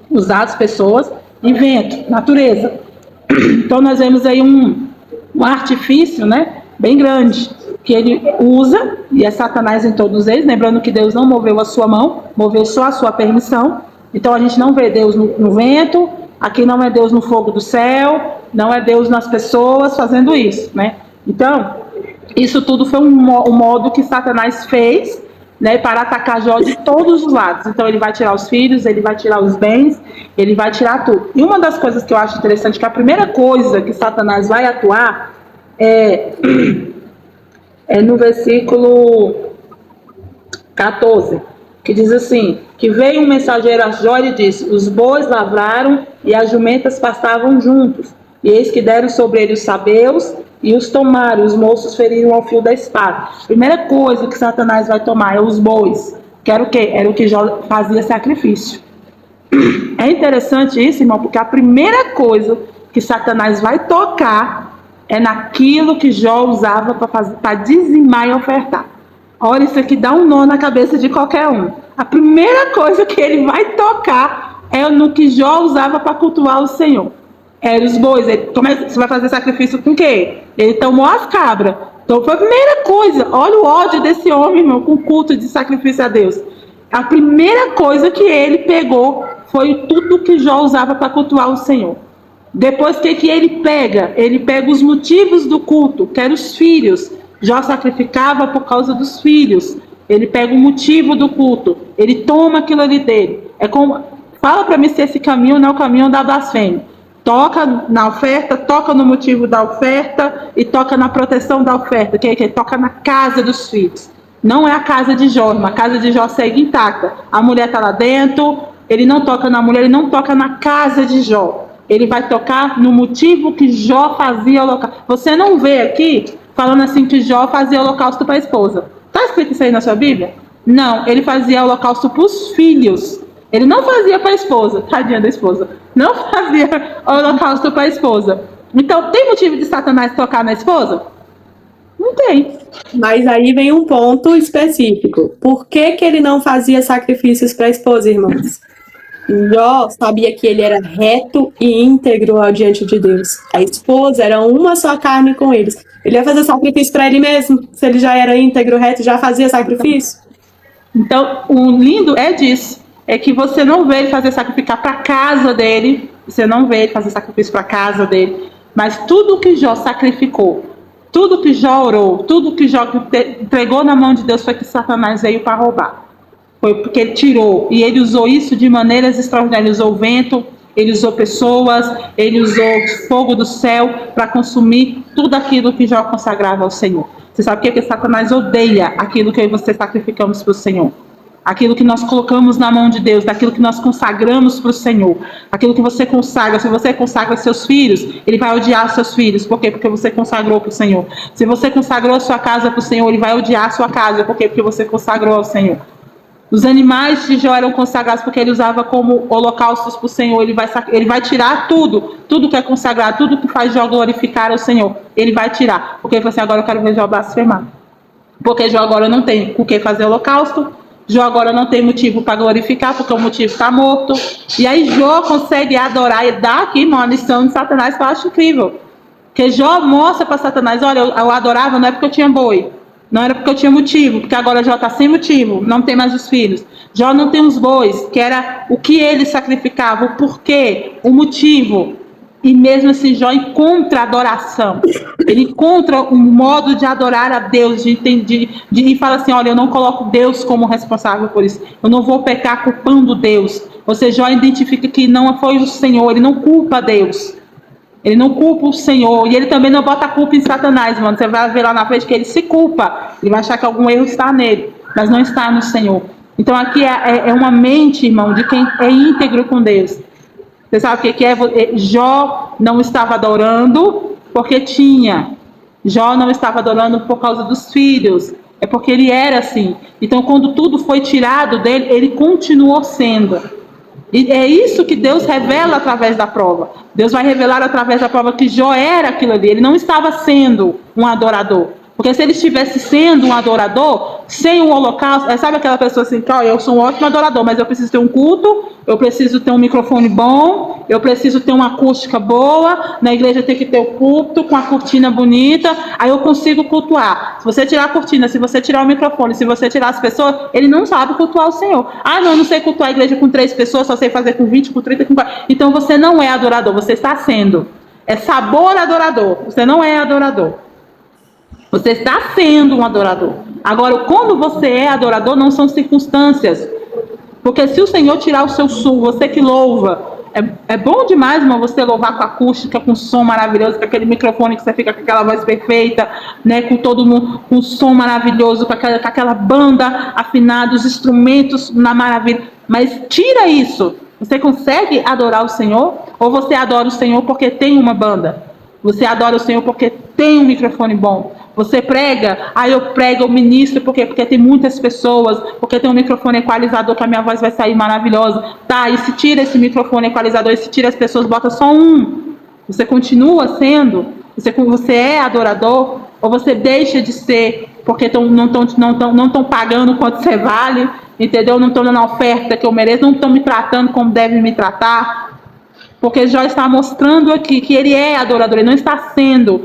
usados, pessoas, e vento, natureza. Então nós vemos aí um artifício, né, bem grande, que ele usa, e é Satanás em todos eles, lembrando que Deus não moveu a sua mão, moveu só a sua permissão. Então a gente não vê Deus no vento, aqui não é Deus no fogo do céu, não é Deus nas pessoas fazendo isso, né? Então, isso tudo foi um modo que Satanás fez, né, para atacar Jó de todos os lados. Então ele vai tirar os filhos, ele vai tirar os bens, ele vai tirar tudo. E uma das coisas que eu acho interessante, que a primeira coisa que Satanás vai atuar é no versículo 14, que diz assim, que veio um mensageiro a Jó e disse: os bois lavraram e as jumentas passavam juntos, e eis que deram sobre ele os sabeus e os tomaram, os moços feriram ao fio da espada. Primeira coisa que Satanás vai tomar é os bois, que era o quê? Era o que Jó fazia sacrifício. É interessante isso, irmão, porque a primeira coisa que Satanás vai tocar é naquilo que Jó usava para dizimar e ofertar. Olha, isso aqui dá um nó na cabeça de qualquer um. A primeira coisa que ele vai tocar é no que Jó usava para cultuar o Senhor. Era os bois. Você vai fazer sacrifício com o quê? Ele tomou as cabras. Então foi a primeira coisa. Olha o ódio desse homem, irmão, com culto de sacrifício a Deus. A primeira coisa que ele pegou foi tudo que Jó usava para cultuar o Senhor. Depois, o que ele pega? Ele pega os motivos do culto, que eram os filhos. Jó sacrificava por causa dos filhos. Ele pega o motivo do culto. Ele toma aquilo ali dele. É como, fala para mim se esse caminho não é o caminho da blasfêmia. Toca na oferta, toca no motivo da oferta e toca na proteção da oferta, que toca na casa dos filhos. Não é a casa de Jó, a casa de Jó segue intacta. A mulher está lá dentro, ele não toca na mulher, ele não toca na casa de Jó. Ele vai tocar no motivo que Jó fazia holocausto. Você não vê aqui falando assim que Jó fazia holocausto para a esposa. Está escrito isso aí na sua Bíblia? Não, ele fazia holocausto para os filhos. Ele não fazia para a esposa, tadinha da esposa. Não fazia holocausto para a esposa. Então, tem motivo de Satanás tocar na esposa? Não tem. Mas aí vem um ponto específico. Por que ele não fazia sacrifícios para a esposa, irmãos? Jó sabia que ele era reto e íntegro diante de Deus. A esposa era uma só carne com eles. Ele ia fazer sacrifício para ele mesmo? Se ele já era íntegro, reto, já fazia sacrifício? Então, o lindo é disso. É que você não vê ele fazer sacrificar para a casa dele. Você não vê ele fazer sacrifício para a casa dele. Mas tudo que Jó sacrificou, tudo que Jó orou, tudo que Jó entregou na mão de Deus foi que Satanás veio para roubar. Foi porque ele tirou. E ele usou isso de maneiras extraordinárias. Ele usou o vento, ele usou pessoas, ele usou o fogo do céu para consumir tudo aquilo que Jó consagrava ao Senhor. Você sabe o que Satanás odeia? Aquilo que eu e você sacrificamos para o Senhor. Aquilo que nós colocamos na mão de Deus, daquilo que nós consagramos para o Senhor. Aquilo que você consagra. Se você consagra seus filhos, ele vai odiar seus filhos. Por quê? Porque você consagrou para o Senhor. Se você consagrou a sua casa para o Senhor, ele vai odiar a sua casa. Por quê? Porque você consagrou ao Senhor. Os animais de Jó eram consagrados porque ele usava como holocaustos para o Senhor. Ele vai tirar tudo que é consagrado, tudo que faz Jó glorificar ao Senhor. Ele vai tirar. Porque ele falou assim, agora eu quero ver Jó blasfemar. Porque Jó agora não tem com o que fazer holocausto, Jó agora não tem motivo para glorificar, porque o motivo está morto. E aí Jó consegue adorar e dar aqui uma lição de Satanás que eu acho incrível. Porque Jó mostra para Satanás, olha, eu adorava não é porque eu tinha boi, não era porque eu tinha motivo, porque agora Jó está sem motivo, não tem mais os filhos. Jó não tem os bois, que era o que ele sacrificava, o porquê, o motivo. E mesmo assim Jó encontra adoração. Ele encontra um modo de adorar a Deus, e fala assim, olha, eu não coloco Deus como responsável por isso. Eu não vou pecar culpando Deus. Ou seja, Jó identifica que não foi o Senhor, ele não culpa Deus. Ele não culpa o Senhor. E ele também não bota a culpa em Satanás, mano. Você vai ver lá na frente que ele se culpa. Ele vai achar que algum erro está nele, mas não está no Senhor. Então aqui é uma mente, irmão, de quem é íntegro com Deus. Você sabe o que é? Jó não estava adorando porque tinha. Jó não estava adorando por causa dos filhos. É porque ele era assim. Então quando tudo foi tirado dele, ele continuou sendo. E é isso que Deus revela através da prova. Deus vai revelar através da prova que Jó era aquilo ali. Ele não estava sendo um adorador. Porque se ele estivesse sendo um adorador, sem o holocausto, sabe aquela pessoa assim, que eu sou um ótimo adorador, mas eu preciso ter um culto, eu preciso ter um microfone bom, eu preciso ter uma acústica boa, na igreja tem que ter o culto com a cortina bonita, aí eu consigo cultuar. Se você tirar a cortina, se você tirar o microfone, se você tirar as pessoas, ele não sabe cultuar o Senhor. Ah, não, eu não sei cultuar a igreja com 3 pessoas, só sei fazer com 20, com 30, com 40. Então você não é adorador, você está sendo. É sabor adorador, você não é adorador. Você está sendo um adorador. Agora, quando você é adorador, não são circunstâncias. Porque se o Senhor tirar o seu som, você que louva, é bom demais, irmão, você louvar com acústica, com som maravilhoso, com aquele microfone que você fica com aquela voz perfeita, né, com todo mundo, com um som maravilhoso, com aquela banda afinada, os instrumentos na maravilha. Mas tira isso. Você consegue adorar o Senhor? Ou você adora o Senhor porque tem uma banda? Você adora o Senhor porque tem um microfone bom? Você prega? Eu prego, eu ministro, porque tem muitas pessoas, porque tem um microfone equalizador que a minha voz vai sair maravilhosa. Tá, e se tira esse microfone equalizador, e se tira as pessoas, bota só um. Você continua sendo? Você é adorador? Ou você deixa de ser porque não estão pagando quanto você vale? Entendeu? Não estão dando a oferta que eu mereço, não estão me tratando como devem me tratar? Porque Jó está mostrando aqui que ele é adorador, ele não está sendo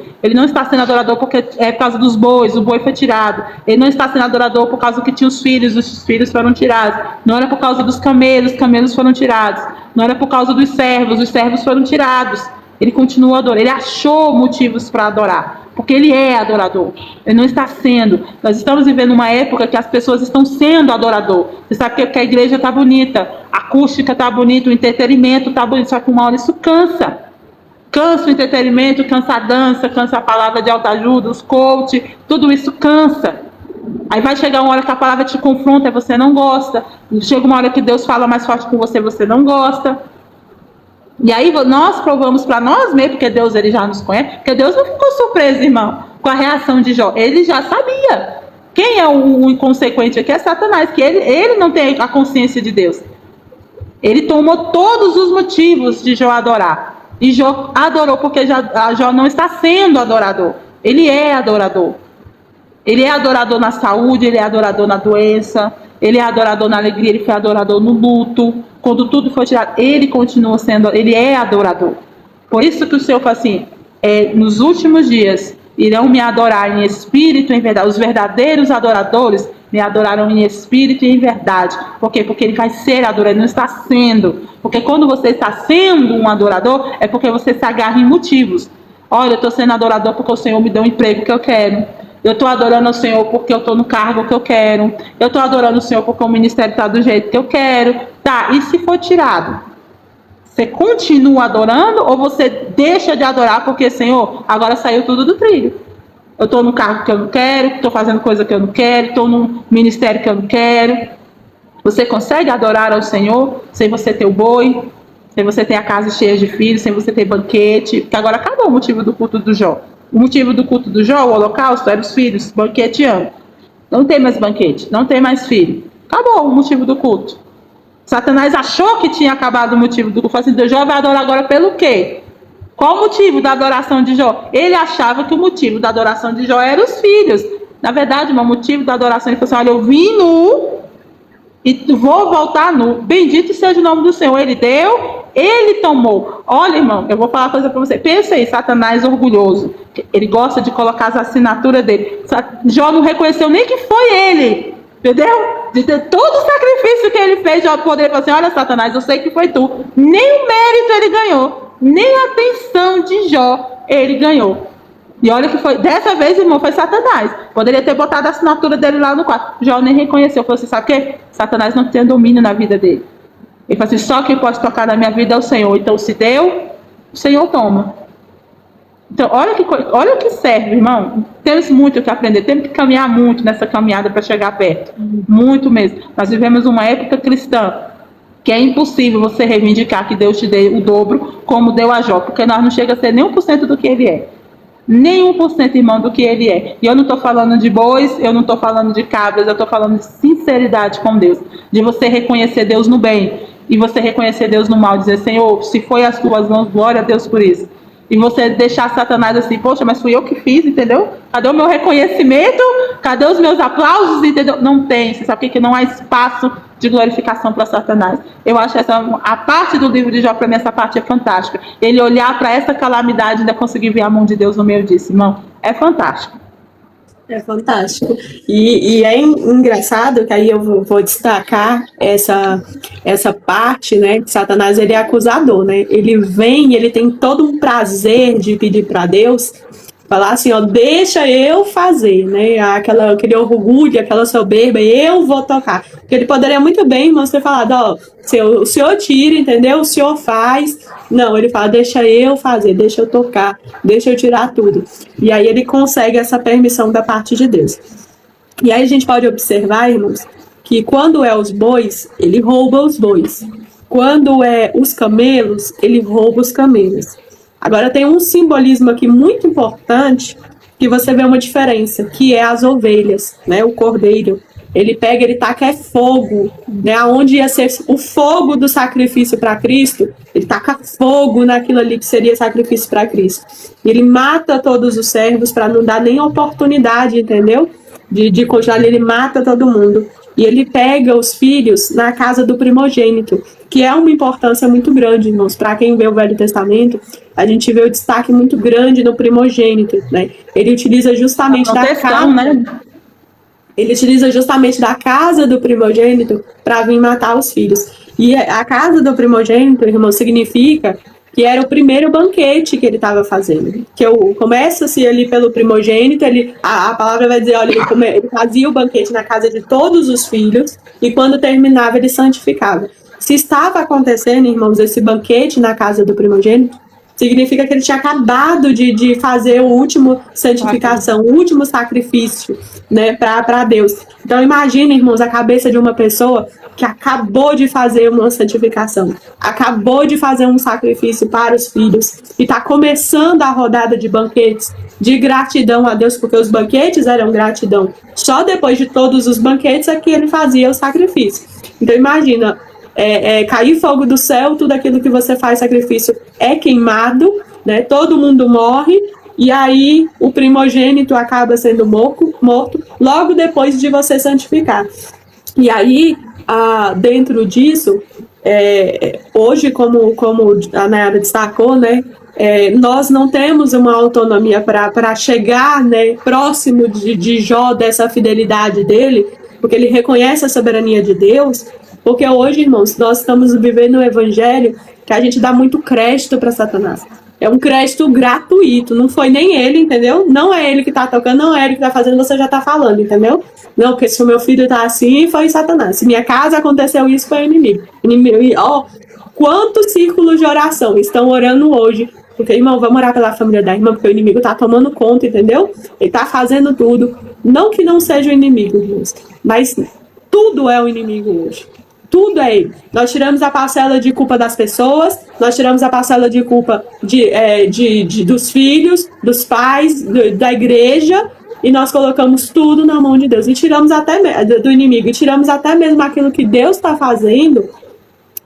adorador porque é por causa dos bois, o boi foi tirado. Ele não está sendo adorador por causa que tinha os filhos foram tirados. Não era por causa dos camelos, os camelos foram tirados. Não era por causa dos servos foram tirados. Ele continua adorando, ele achou motivos para adorar, porque ele é adorador, ele não está sendo. Nós estamos vivendo uma época que as pessoas estão sendo adorador. Você sabe que a igreja está bonita, a acústica está bonita, o entretenimento está bonito, só que uma hora isso cansa. Cansa o entretenimento, cansa a dança, cansa a palavra de autoajuda, os coach, tudo isso cansa. Aí vai chegar uma hora que a palavra te confronta e você não gosta. Chega uma hora que Deus fala mais forte com você, você não gosta. E aí nós provamos para nós mesmos, porque Deus ele já nos conhece, porque Deus não ficou surpreso, irmão, com a reação de Jó. Ele já sabia. Quem é o inconsequente aqui é Satanás, que ele não tem a consciência de Deus. Ele tomou todos os motivos de Jó adorar. E Jó adorou porque Jó não está sendo adorador. Ele é adorador. Ele é adorador na saúde, ele é adorador na doença, ele é adorador na alegria, ele foi adorador no luto. Quando tudo foi tirado, ele continua sendo, ele é adorador. Por isso que o Senhor fala assim, nos últimos dias irão me adorar em espírito e em verdade. Os verdadeiros adoradores me adorarão em espírito e em verdade. Por quê? Porque ele vai ser adorador, ele não está sendo. Porque quando você está sendo um adorador, é porque você se agarra em motivos. Olha, eu estou sendo adorador porque o Senhor me deu o emprego que eu quero. Eu estou adorando o Senhor porque eu estou no cargo que eu quero. Eu estou adorando o Senhor porque o ministério está do jeito que eu quero. Tá, e se for tirado? Você continua adorando ou você deixa de adorar porque, Senhor, agora saiu tudo do trilho? Eu estou no cargo que eu não quero, estou fazendo coisa que eu não quero, estou no ministério que eu não quero. Você consegue adorar ao Senhor sem você ter o boi, sem você ter a casa cheia de filhos, sem você ter banquete? Porque agora acabou o motivo do culto do Jó. O motivo do culto do Jó, o holocausto, era os filhos banqueteando. Não tem mais banquete, não tem mais filho. Acabou o motivo do culto. Satanás achou que tinha acabado o motivo do culto. Falou assim, Jó vai adorar agora pelo quê? Qual o motivo da adoração de Jó? Ele achava que o motivo da adoração de Jó eram os filhos. Na verdade, o motivo da adoração, ele falou assim, olha, eu vim nu e vou voltar nu. Bendito seja o nome do Senhor. Ele deu, ele tomou. Olha, irmão, eu vou falar uma coisa para você. Pensa aí, Satanás orgulhoso. Ele gosta de colocar as assinaturas dele. Jó não reconheceu nem que foi ele. Entendeu? De ter todo o sacrifício que ele fez, Jó poderia falar assim: olha, Satanás, eu sei que foi tu. Nem o mérito ele ganhou. Nem a atenção de Jó ele ganhou. E olha que foi, dessa vez, irmão, foi Satanás. Poderia ter botado a assinatura dele lá no quarto. Jó nem reconheceu. Falou assim: sabe o quê? Satanás não tem domínio na vida dele. Ele falou assim: só quem pode tocar na minha vida é o Senhor. Então, se deu, o Senhor toma. Então, olha o que serve, irmão. Temos muito o que aprender. Temos que caminhar muito nessa caminhada para chegar perto. Muito mesmo. Nós vivemos uma época cristã que é impossível você reivindicar que Deus te dê o dobro como deu a Jó. Porque nós não chegamos a ser nem 1% do que ele é. Nem 1%, irmão, do que ele é. E eu não estou falando de bois, eu não estou falando de cabras, eu estou falando de sinceridade com Deus. De você reconhecer Deus no bem e você reconhecer Deus no mal. Dizer: Senhor, se foi as tuas mãos, glória a Deus por isso. E você deixar Satanás assim: poxa, mas fui eu que fiz, entendeu? Cadê o meu reconhecimento? Cadê os meus aplausos, entendeu? Não tem. Você sabe que não há espaço de glorificação para Satanás. Eu acho essa a parte do livro de Jó, para mim, essa parte é fantástica. Ele olhar para essa calamidade e ainda conseguir ver a mão de Deus no meio disso, irmão. É fantástico. É fantástico. E é engraçado que aí eu vou destacar essa parte, né? Que Satanás, ele é acusador, né? Ele vem, ele tem todo um prazer de pedir para Deus, falar assim: ó, deixa eu fazer, né? Aquele orgulho, aquela soberba, eu vou tocar. Porque ele poderia muito bem, irmão, ter falado: ó, o senhor tira, entendeu? O senhor faz. Não, ele fala: deixa eu fazer, deixa eu tocar, deixa eu tirar tudo. E aí ele consegue essa permissão da parte de Deus. E aí a gente pode observar, irmãos, que quando é os bois, ele rouba os bois. Quando é os camelos, ele rouba os camelos. Agora tem um simbolismo aqui muito importante que você vê uma diferença, que é as ovelhas, né? O cordeiro. Ele pega, ele taca fogo, né? Onde ia ser o fogo do sacrifício para Cristo, ele taca fogo naquilo ali que seria sacrifício para Cristo. Ele mata todos os servos para não dar nem oportunidade, entendeu? De continuar, ele mata todo mundo. E ele pega os filhos na casa do primogênito, que é uma importância muito grande, irmãos. Para quem vê o Velho Testamento, a gente vê o destaque muito grande no primogênito, né? Ele utiliza justamente Ele utiliza justamente da casa do primogênito para vir matar os filhos. E a casa do primogênito, irmão, significa que era o primeiro banquete que ele estava fazendo. Que começa-se ali pelo primogênito, a palavra vai dizer: olha, ele fazia o banquete na casa de todos os filhos, e quando terminava, ele santificava. Se estava acontecendo, irmãos, esse banquete na casa do primogênito, significa que ele tinha acabado de fazer o último santificação, o último sacrifício, né, para Deus. Então imagina, irmãos, a cabeça de uma pessoa que acabou de fazer uma santificação, acabou de fazer um sacrifício para os filhos, e está começando a rodada de banquetes, de gratidão a Deus, porque os banquetes eram gratidão. Só depois de todos os banquetes é que ele fazia o sacrifício. Então imagina, cair fogo do céu, tudo aquilo que você faz sacrifício é queimado, né? Todo mundo morre, e aí o primogênito acaba sendo morto logo depois de você santificar. E aí, dentro disso, hoje, como a Nayara destacou, né? Nós não temos uma autonomia para chegar, né, próximo de Jó, dessa fidelidade dele, porque ele reconhece a soberania de Deus. Porque hoje, irmãos, nós estamos vivendo um evangelho que a gente dá muito crédito para Satanás. É um crédito gratuito, não foi nem ele, entendeu? Não é ele que está tocando, não é ele que está fazendo, você já está falando, entendeu? Não, porque se o meu filho está assim, foi Satanás. Se minha casa aconteceu isso, foi o inimigo. Quantos círculos de oração estão orando hoje? Porque, irmão, vamos orar pela família da irmã, porque o inimigo está tomando conta, entendeu? Ele está fazendo tudo. Não que não seja o inimigo, irmãos, mas tudo é o inimigo hoje. Tudo é ele. Nós tiramos a parcela de culpa das pessoas, nós tiramos a parcela de culpa dos filhos, dos pais, da igreja, e nós colocamos tudo na mão de Deus. E tiramos até do inimigo, e tiramos até mesmo aquilo que Deus está fazendo.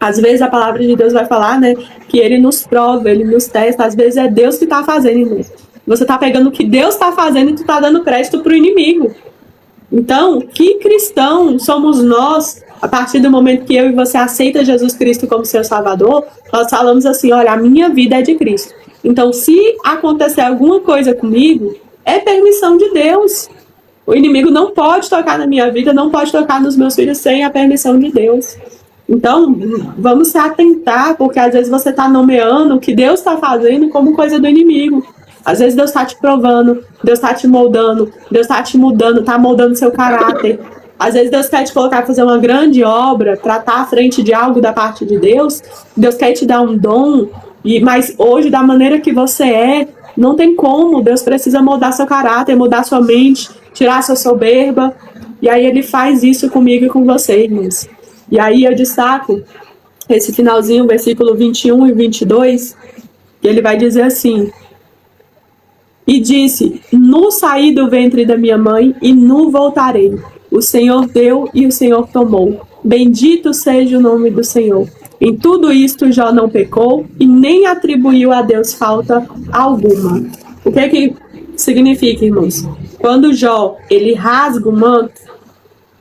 Às vezes a palavra de Deus vai falar, né, que ele nos prova, ele nos testa. Às vezes é Deus que está fazendo, irmão. Você está pegando o que Deus está fazendo e tu está dando crédito para o inimigo. Então, que cristão somos nós A partir do momento que eu e você aceita Jesus Cristo como seu Salvador, nós falamos assim, olha, a minha vida é de Cristo. Então, se acontecer alguma coisa comigo, é permissão de Deus. O inimigo não pode tocar na minha vida, não pode tocar nos meus filhos sem a permissão de Deus. Então, vamos se atentar, porque às vezes você está nomeando o que Deus está fazendo como coisa do inimigo. Às vezes Deus está te provando, Deus está te moldando, Deus está te mudando, está moldando seu caráter. Às vezes Deus quer te colocar para fazer uma grande obra, para estar à frente de algo da parte de Deus. Deus quer te dar um dom, mas hoje, da maneira que você é, não tem como. Deus precisa moldar seu caráter, mudar sua mente, tirar sua soberba. E aí Ele faz isso comigo e com você, irmãos. E aí eu destaco esse finalzinho, versículo 21 e 22, que ele vai dizer assim: e disse, nu saí do ventre da minha mãe e nu voltarei. O Senhor deu e o Senhor tomou. Bendito seja o nome do Senhor. Em tudo isto Jó não pecou e nem atribuiu a Deus falta alguma. O que significa, irmãos? Quando Jó, ele rasga o manto,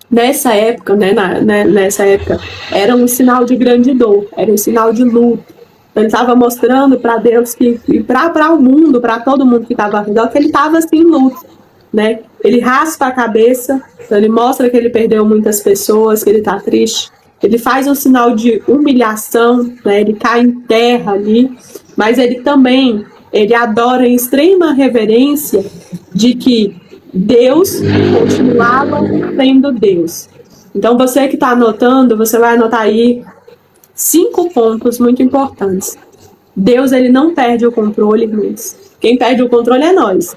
nessa época, nessa época, era um sinal de grande dor, era um sinal de luto. Ele estava mostrando para Deus e para o mundo, para todo mundo que estava ao redor, que ele estava assim em luto, né? Ele raspa a cabeça, então ele mostra que ele perdeu muitas pessoas, que ele está triste. Ele faz um sinal de humilhação, né? Ele cai em terra ali, mas ele também, ele adora em extrema reverência de que Deus continuava sendo Deus. Então você que está anotando, você vai anotar aí 5 pontos muito importantes. Deus, ele não perde o controle, irmãos. Quem perde o controle é nós.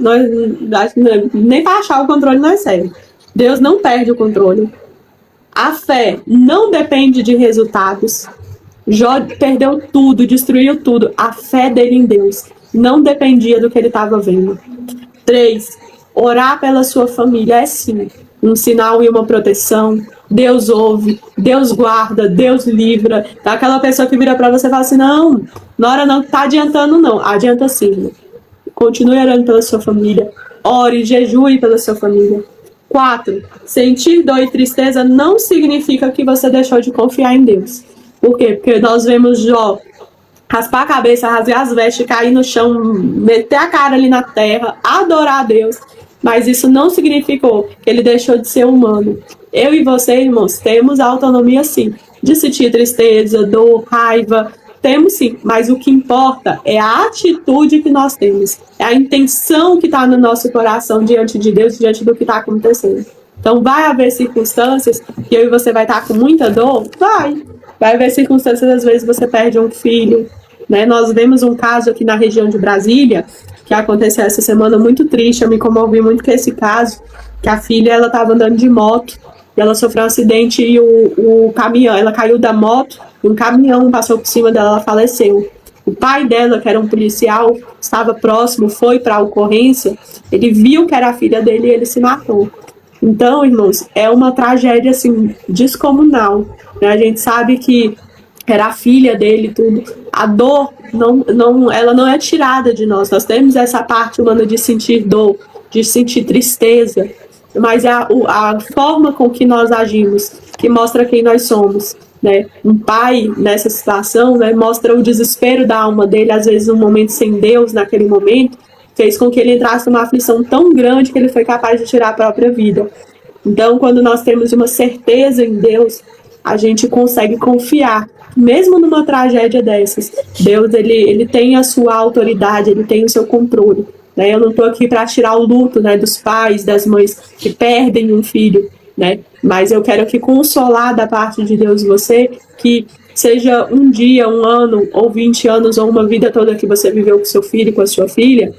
Nem para achar o controle nós serve. Deus não perde o controle. A fé não depende de resultados. Jó perdeu tudo, destruiu tudo. A fé dele em Deus não dependia do que ele estava vendo. 3. Orar pela sua família é sim um sinal e uma proteção. Deus ouve, Deus guarda, Deus livra. Tá aquela pessoa que vira para você e fala assim, não, Nora, não tá adiantando não. Adianta sim. Continue orando pela sua família. Ore, jejue pela sua família. 4. Sentir dor e tristeza não significa que você deixou de confiar em Deus. Por quê? Porque nós vemos Jó raspar a cabeça, rasgar as vestes, cair no chão, meter a cara ali na terra, adorar a Deus. Mas isso não significou que ele deixou de ser humano. Eu e você, irmãos, temos a autonomia sim, de sentir tristeza, dor, raiva. Temos sim, mas o que importa é a atitude que nós temos. É a intenção que está no nosso coração diante de Deus, diante do que está acontecendo. Então vai haver circunstâncias que eu e você vai estar com muita dor? Vai haver circunstâncias, às vezes você perde um filho, né? Nós vemos um caso aqui na região de Brasília, que aconteceu essa semana, muito triste. Eu me comovi muito com esse caso, que a filha, ela estava andando de moto, e ela sofreu um acidente e o caminhão, ela caiu da moto, um caminhão passou por cima dela, ela faleceu. O pai dela, que era um policial, estava próximo, foi para a ocorrência, ele viu que era a filha dele e ele se matou. Então, irmãos, é uma tragédia assim, descomunal, né? A gente sabe que era a filha dele e tudo. A dor, ela não é tirada de nós. Nós temos essa parte humana de sentir dor, de sentir tristeza, mas é a forma com que nós agimos que mostra quem nós somos, né? Um pai, nessa situação, né, mostra o desespero da alma dele, às vezes um momento sem Deus, naquele momento, fez com que ele entrasse numa aflição tão grande que ele foi capaz de tirar a própria vida. Então, quando nós temos uma certeza em Deus, a gente consegue confiar, mesmo numa tragédia dessas. Deus, ele tem a sua autoridade, ele tem o seu controle, né? Eu não estou aqui para tirar o luto, né, dos pais, das mães que perdem um filho, né? Mas eu quero aqui consolar da parte de Deus você, que seja um dia, um ano, ou 20 anos, ou uma vida toda que você viveu com seu filho, com a sua filha,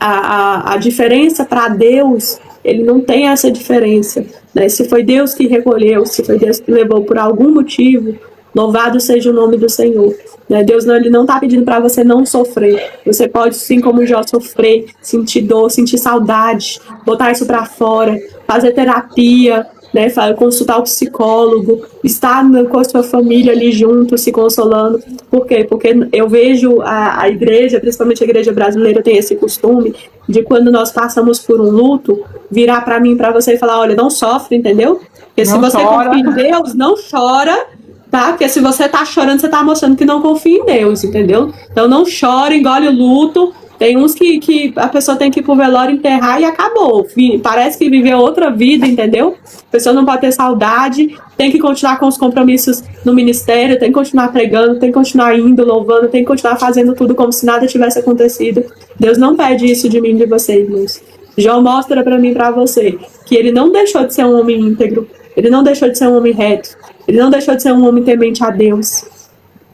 a diferença para Deus, ele não tem essa diferença, né? Se foi Deus que recolheu, se foi Deus que levou por algum motivo, louvado seja o nome do Senhor, né? Deus ele não está pedindo para você não sofrer. Você pode, sim, como Jó, sofrer, sentir dor, sentir saudade, botar isso para fora, fazer terapia, né? Consultar o psicólogo, estar com a sua família ali junto, se consolando. Por quê? Porque eu vejo a igreja, principalmente a igreja brasileira, tem esse costume de quando nós passamos por um luto, virar para mim, para você e falar, olha, não sofre, entendeu? Porque se você confia em Deus, não chora, tá? Porque se você tá chorando, você tá mostrando que não confia em Deus, entendeu? Então não chora, engole o luto. Tem uns que a pessoa tem que ir pro velório enterrar e acabou. Parece que viveu outra vida, entendeu? A pessoa não pode ter saudade, tem que continuar com os compromissos no ministério, tem que continuar pregando, tem que continuar indo, louvando, tem que continuar fazendo tudo como se nada tivesse acontecido. Deus não pede isso de mim e de vocês, irmãos. João mostra para mim e para você que ele não deixou de ser um homem íntegro, ele não deixou de ser um homem reto, ele não deixou de ser um homem temente a Deus.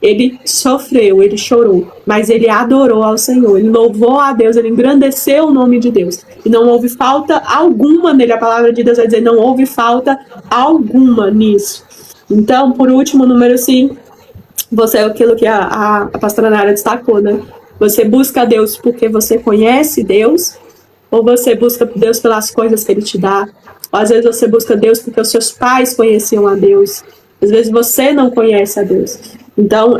Ele sofreu, ele chorou, mas ele adorou ao Senhor, ele louvou a Deus, ele engrandeceu o nome de Deus. E não houve falta alguma nele, a palavra de Deus vai dizer, não houve falta alguma nisso. Então, por último, número 5, você é aquilo que a pastora Nara destacou, né? Você busca Deus porque você conhece Deus, ou você busca Deus pelas coisas que Ele te dá? Ou às vezes você busca Deus porque os seus pais conheciam a Deus. Às vezes você não conhece a Deus. Então,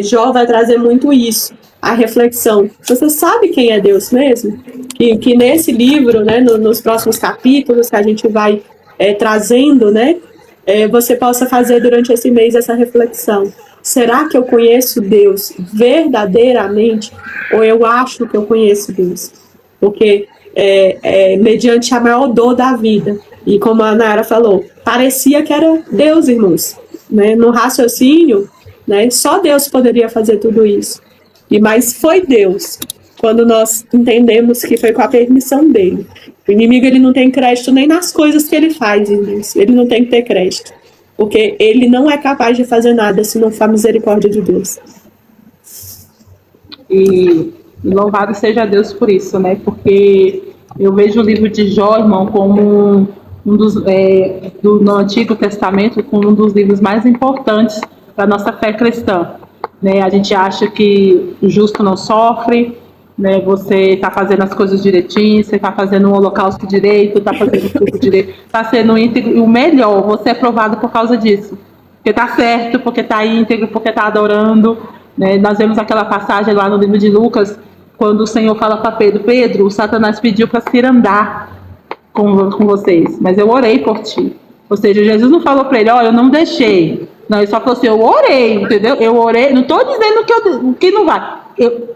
Jó vai trazer muito isso, a reflexão. Você sabe quem é Deus mesmo? Que nesse livro, né, nos próximos capítulos que a gente vai trazendo, né, você possa fazer durante esse mês essa reflexão. Será que eu conheço Deus verdadeiramente? Ou eu acho que eu conheço Deus? Porque mediante a maior dor da vida. E como a Nara falou, parecia que era Deus, irmãos. Né? No raciocínio, né, só Deus poderia fazer tudo isso. Mas foi Deus, quando nós entendemos que foi com a permissão dele. O inimigo ele não tem crédito nem nas coisas que ele faz, irmãos. Ele não tem que ter crédito. Porque ele não é capaz de fazer nada se não for a misericórdia de Deus. E louvado seja Deus por isso, né? Porque eu vejo o livro de Jó, irmão, como um dos, no Antigo Testamento, como um dos livros mais importantes para a nossa fé cristã. Né? A gente acha que o justo não sofre, né? Você está fazendo as coisas direitinho, você está fazendo um holocausto direito, está fazendo tudo direito, está sendo íntegro, e o melhor, você é provado por causa disso. Porque está certo, porque está íntegro, porque está adorando. Né? Nós vemos aquela passagem lá no livro de Lucas, quando o Senhor fala para Pedro, Pedro, o Satanás pediu para se ir andar com vocês, mas eu orei por ti. Ou seja, Jesus não falou para ele, olha, eu não deixei. Não, ele só falou assim, eu orei, entendeu? Eu orei, não estou dizendo que não vai.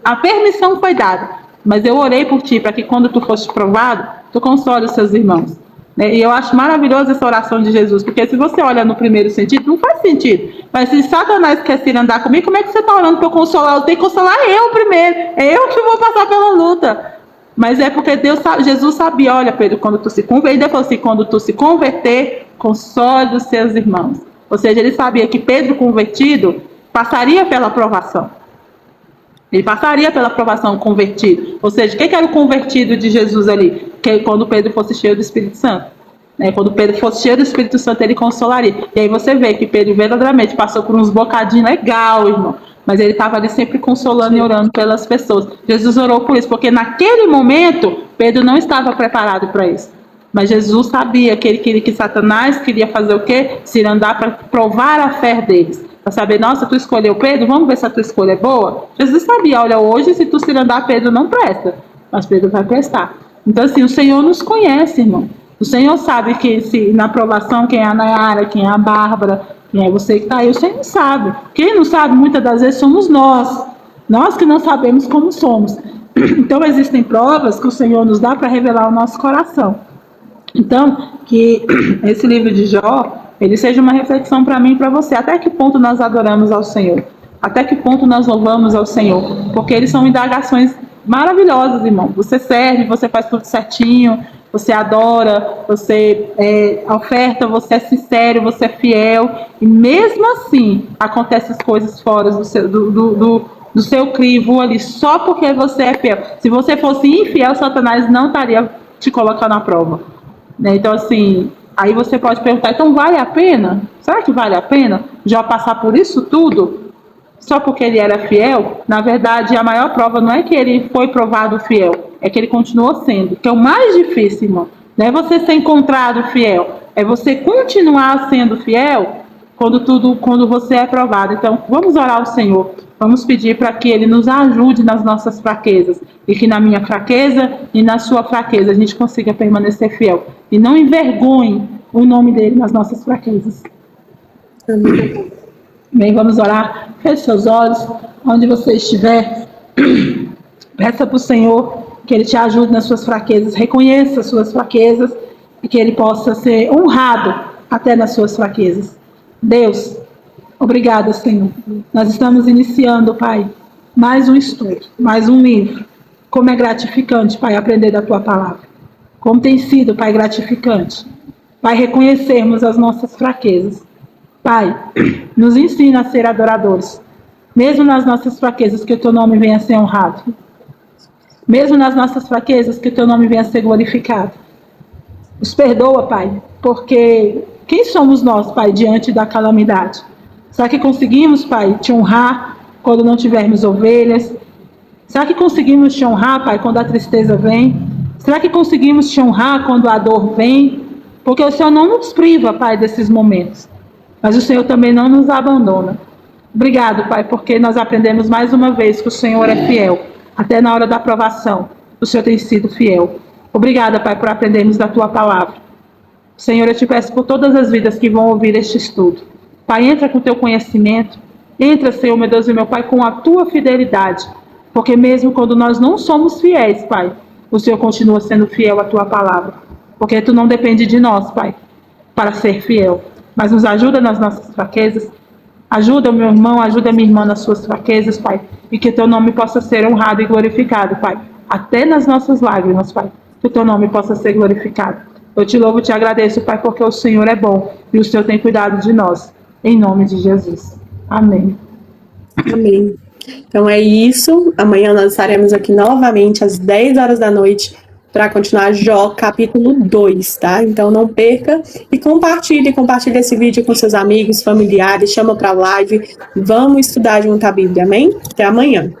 A permissão foi dada, mas eu orei por ti, para que quando tu fosse provado, tu console os seus irmãos. Né? E eu acho maravilhosa essa oração de Jesus, porque se você olha no primeiro sentido, não faz sentido. Mas se Satanás quer se andar comigo, como é que você está orando para eu consolar? Eu tenho que consolar eu primeiro, é eu que vou passar pela luta. Mas é porque Jesus sabia, olha Pedro, quando tu se converter, ele falou assim, quando tu se converter, console os seus irmãos. Ou seja, ele sabia que Pedro convertido passaria pela provação. Ele passaria pela provação convertido. Ou seja, o que era o convertido de Jesus ali? Que quando Pedro fosse cheio do Espírito Santo. Né? Quando Pedro fosse cheio do Espírito Santo, ele consolaria. E aí você vê que Pedro verdadeiramente passou por uns bocadinhos legal, irmão. Mas ele estava ali sempre consolando e orando pelas pessoas. Jesus orou por isso, porque naquele momento, Pedro não estava preparado para isso. Mas Jesus sabia que Satanás queria fazer o quê? Se andar para provar a fé deles. Para saber, nossa, tu escolheu Pedro, vamos ver se a tua escolha é boa? Jesus sabia, olha, hoje se tu se andar, Pedro não presta. Mas Pedro vai prestar. Então assim, o Senhor nos conhece, irmão. O Senhor sabe que se na aprovação, quem é a Nayara, quem é a Bárbara, quem é você que está aí, o Senhor sabe. Quem não sabe, muitas das vezes, somos nós. Nós que não sabemos como somos. Então existem provas que o Senhor nos dá para revelar o nosso coração. Então, que esse livro de Jó, ele seja uma reflexão para mim e para você. Até que ponto nós adoramos ao Senhor? Até que ponto nós louvamos ao Senhor? Porque eles são indagações maravilhosas, irmão. Você serve, você faz tudo certinho, você adora, você oferta, você é sincero, você é fiel. E mesmo assim, acontecem as coisas fora do seu crivo ali, só porque você é fiel. Se você fosse infiel, Satanás não estaria te colocando à prova. Né? Então, assim, aí você pode perguntar, então vale a pena? Será que vale a pena já passar por isso tudo? Só porque ele era fiel? Na verdade, a maior prova não é que ele foi provado fiel, é que ele continuou sendo, que é o mais difícil, irmão. Não é você ser encontrado fiel, É você continuar sendo fiel quando você é provado. Então, vamos orar ao Senhor. Vamos pedir para que Ele nos ajude nas nossas fraquezas. E que na minha fraqueza e na sua fraqueza a gente consiga permanecer fiel. E não envergonhe o nome dEle nas nossas fraquezas. Amém. Bem, vamos orar. Feche seus olhos. Onde você estiver, peça para o Senhor que Ele te ajude nas suas fraquezas. Reconheça as suas fraquezas e que Ele possa ser honrado até nas suas fraquezas. Deus, obrigada, Senhor. Nós estamos iniciando, Pai, mais um estudo, mais um livro. Como é gratificante, Pai, aprender da Tua palavra. Como tem sido, Pai, gratificante. Pai, reconhecermos as nossas fraquezas. Pai, nos ensina a ser adoradores. Mesmo nas nossas fraquezas, que o Teu nome venha a ser honrado. Mesmo nas nossas fraquezas, que o Teu nome venha a ser glorificado. Nos perdoa, Pai, porque quem somos nós, Pai, diante da calamidade? Será que conseguimos, Pai, Te honrar quando não tivermos ovelhas? Será que conseguimos Te honrar, Pai, quando a tristeza vem? Será que conseguimos Te honrar quando a dor vem? Porque o Senhor não nos priva, Pai, desses momentos. Mas o Senhor também não nos abandona. Obrigado, Pai, porque nós aprendemos mais uma vez que o Senhor é fiel. Até na hora da provação, o Senhor tem sido fiel. Obrigada, Pai, por aprendermos da Tua palavra. Senhor, eu te peço por todas as vidas que vão ouvir este estudo. Pai, entra com o Teu conhecimento. Entra, Senhor, meu Deus e meu Pai, com a Tua fidelidade. Porque mesmo quando nós não somos fiéis, Pai, o Senhor continua sendo fiel à Tua palavra. Porque Tu não depende de nós, Pai, para ser fiel. Mas nos ajuda nas nossas fraquezas. Ajuda o meu irmão, ajuda a minha irmã nas suas fraquezas, Pai. E que Teu nome possa ser honrado e glorificado, Pai. Até nas nossas lágrimas, Pai. Que o Teu nome possa ser glorificado. Eu te louvo e te agradeço, Pai, porque o Senhor é bom e o Senhor tem cuidado de nós. Em nome de Jesus. Amém. Amém. Então é isso. Amanhã nós estaremos aqui novamente às 10 horas da noite para continuar Jó, capítulo 2, tá? Então não perca e compartilhe esse vídeo com seus amigos, familiares, chama para a live. Vamos estudar junto a Bíblia, amém? Até amanhã.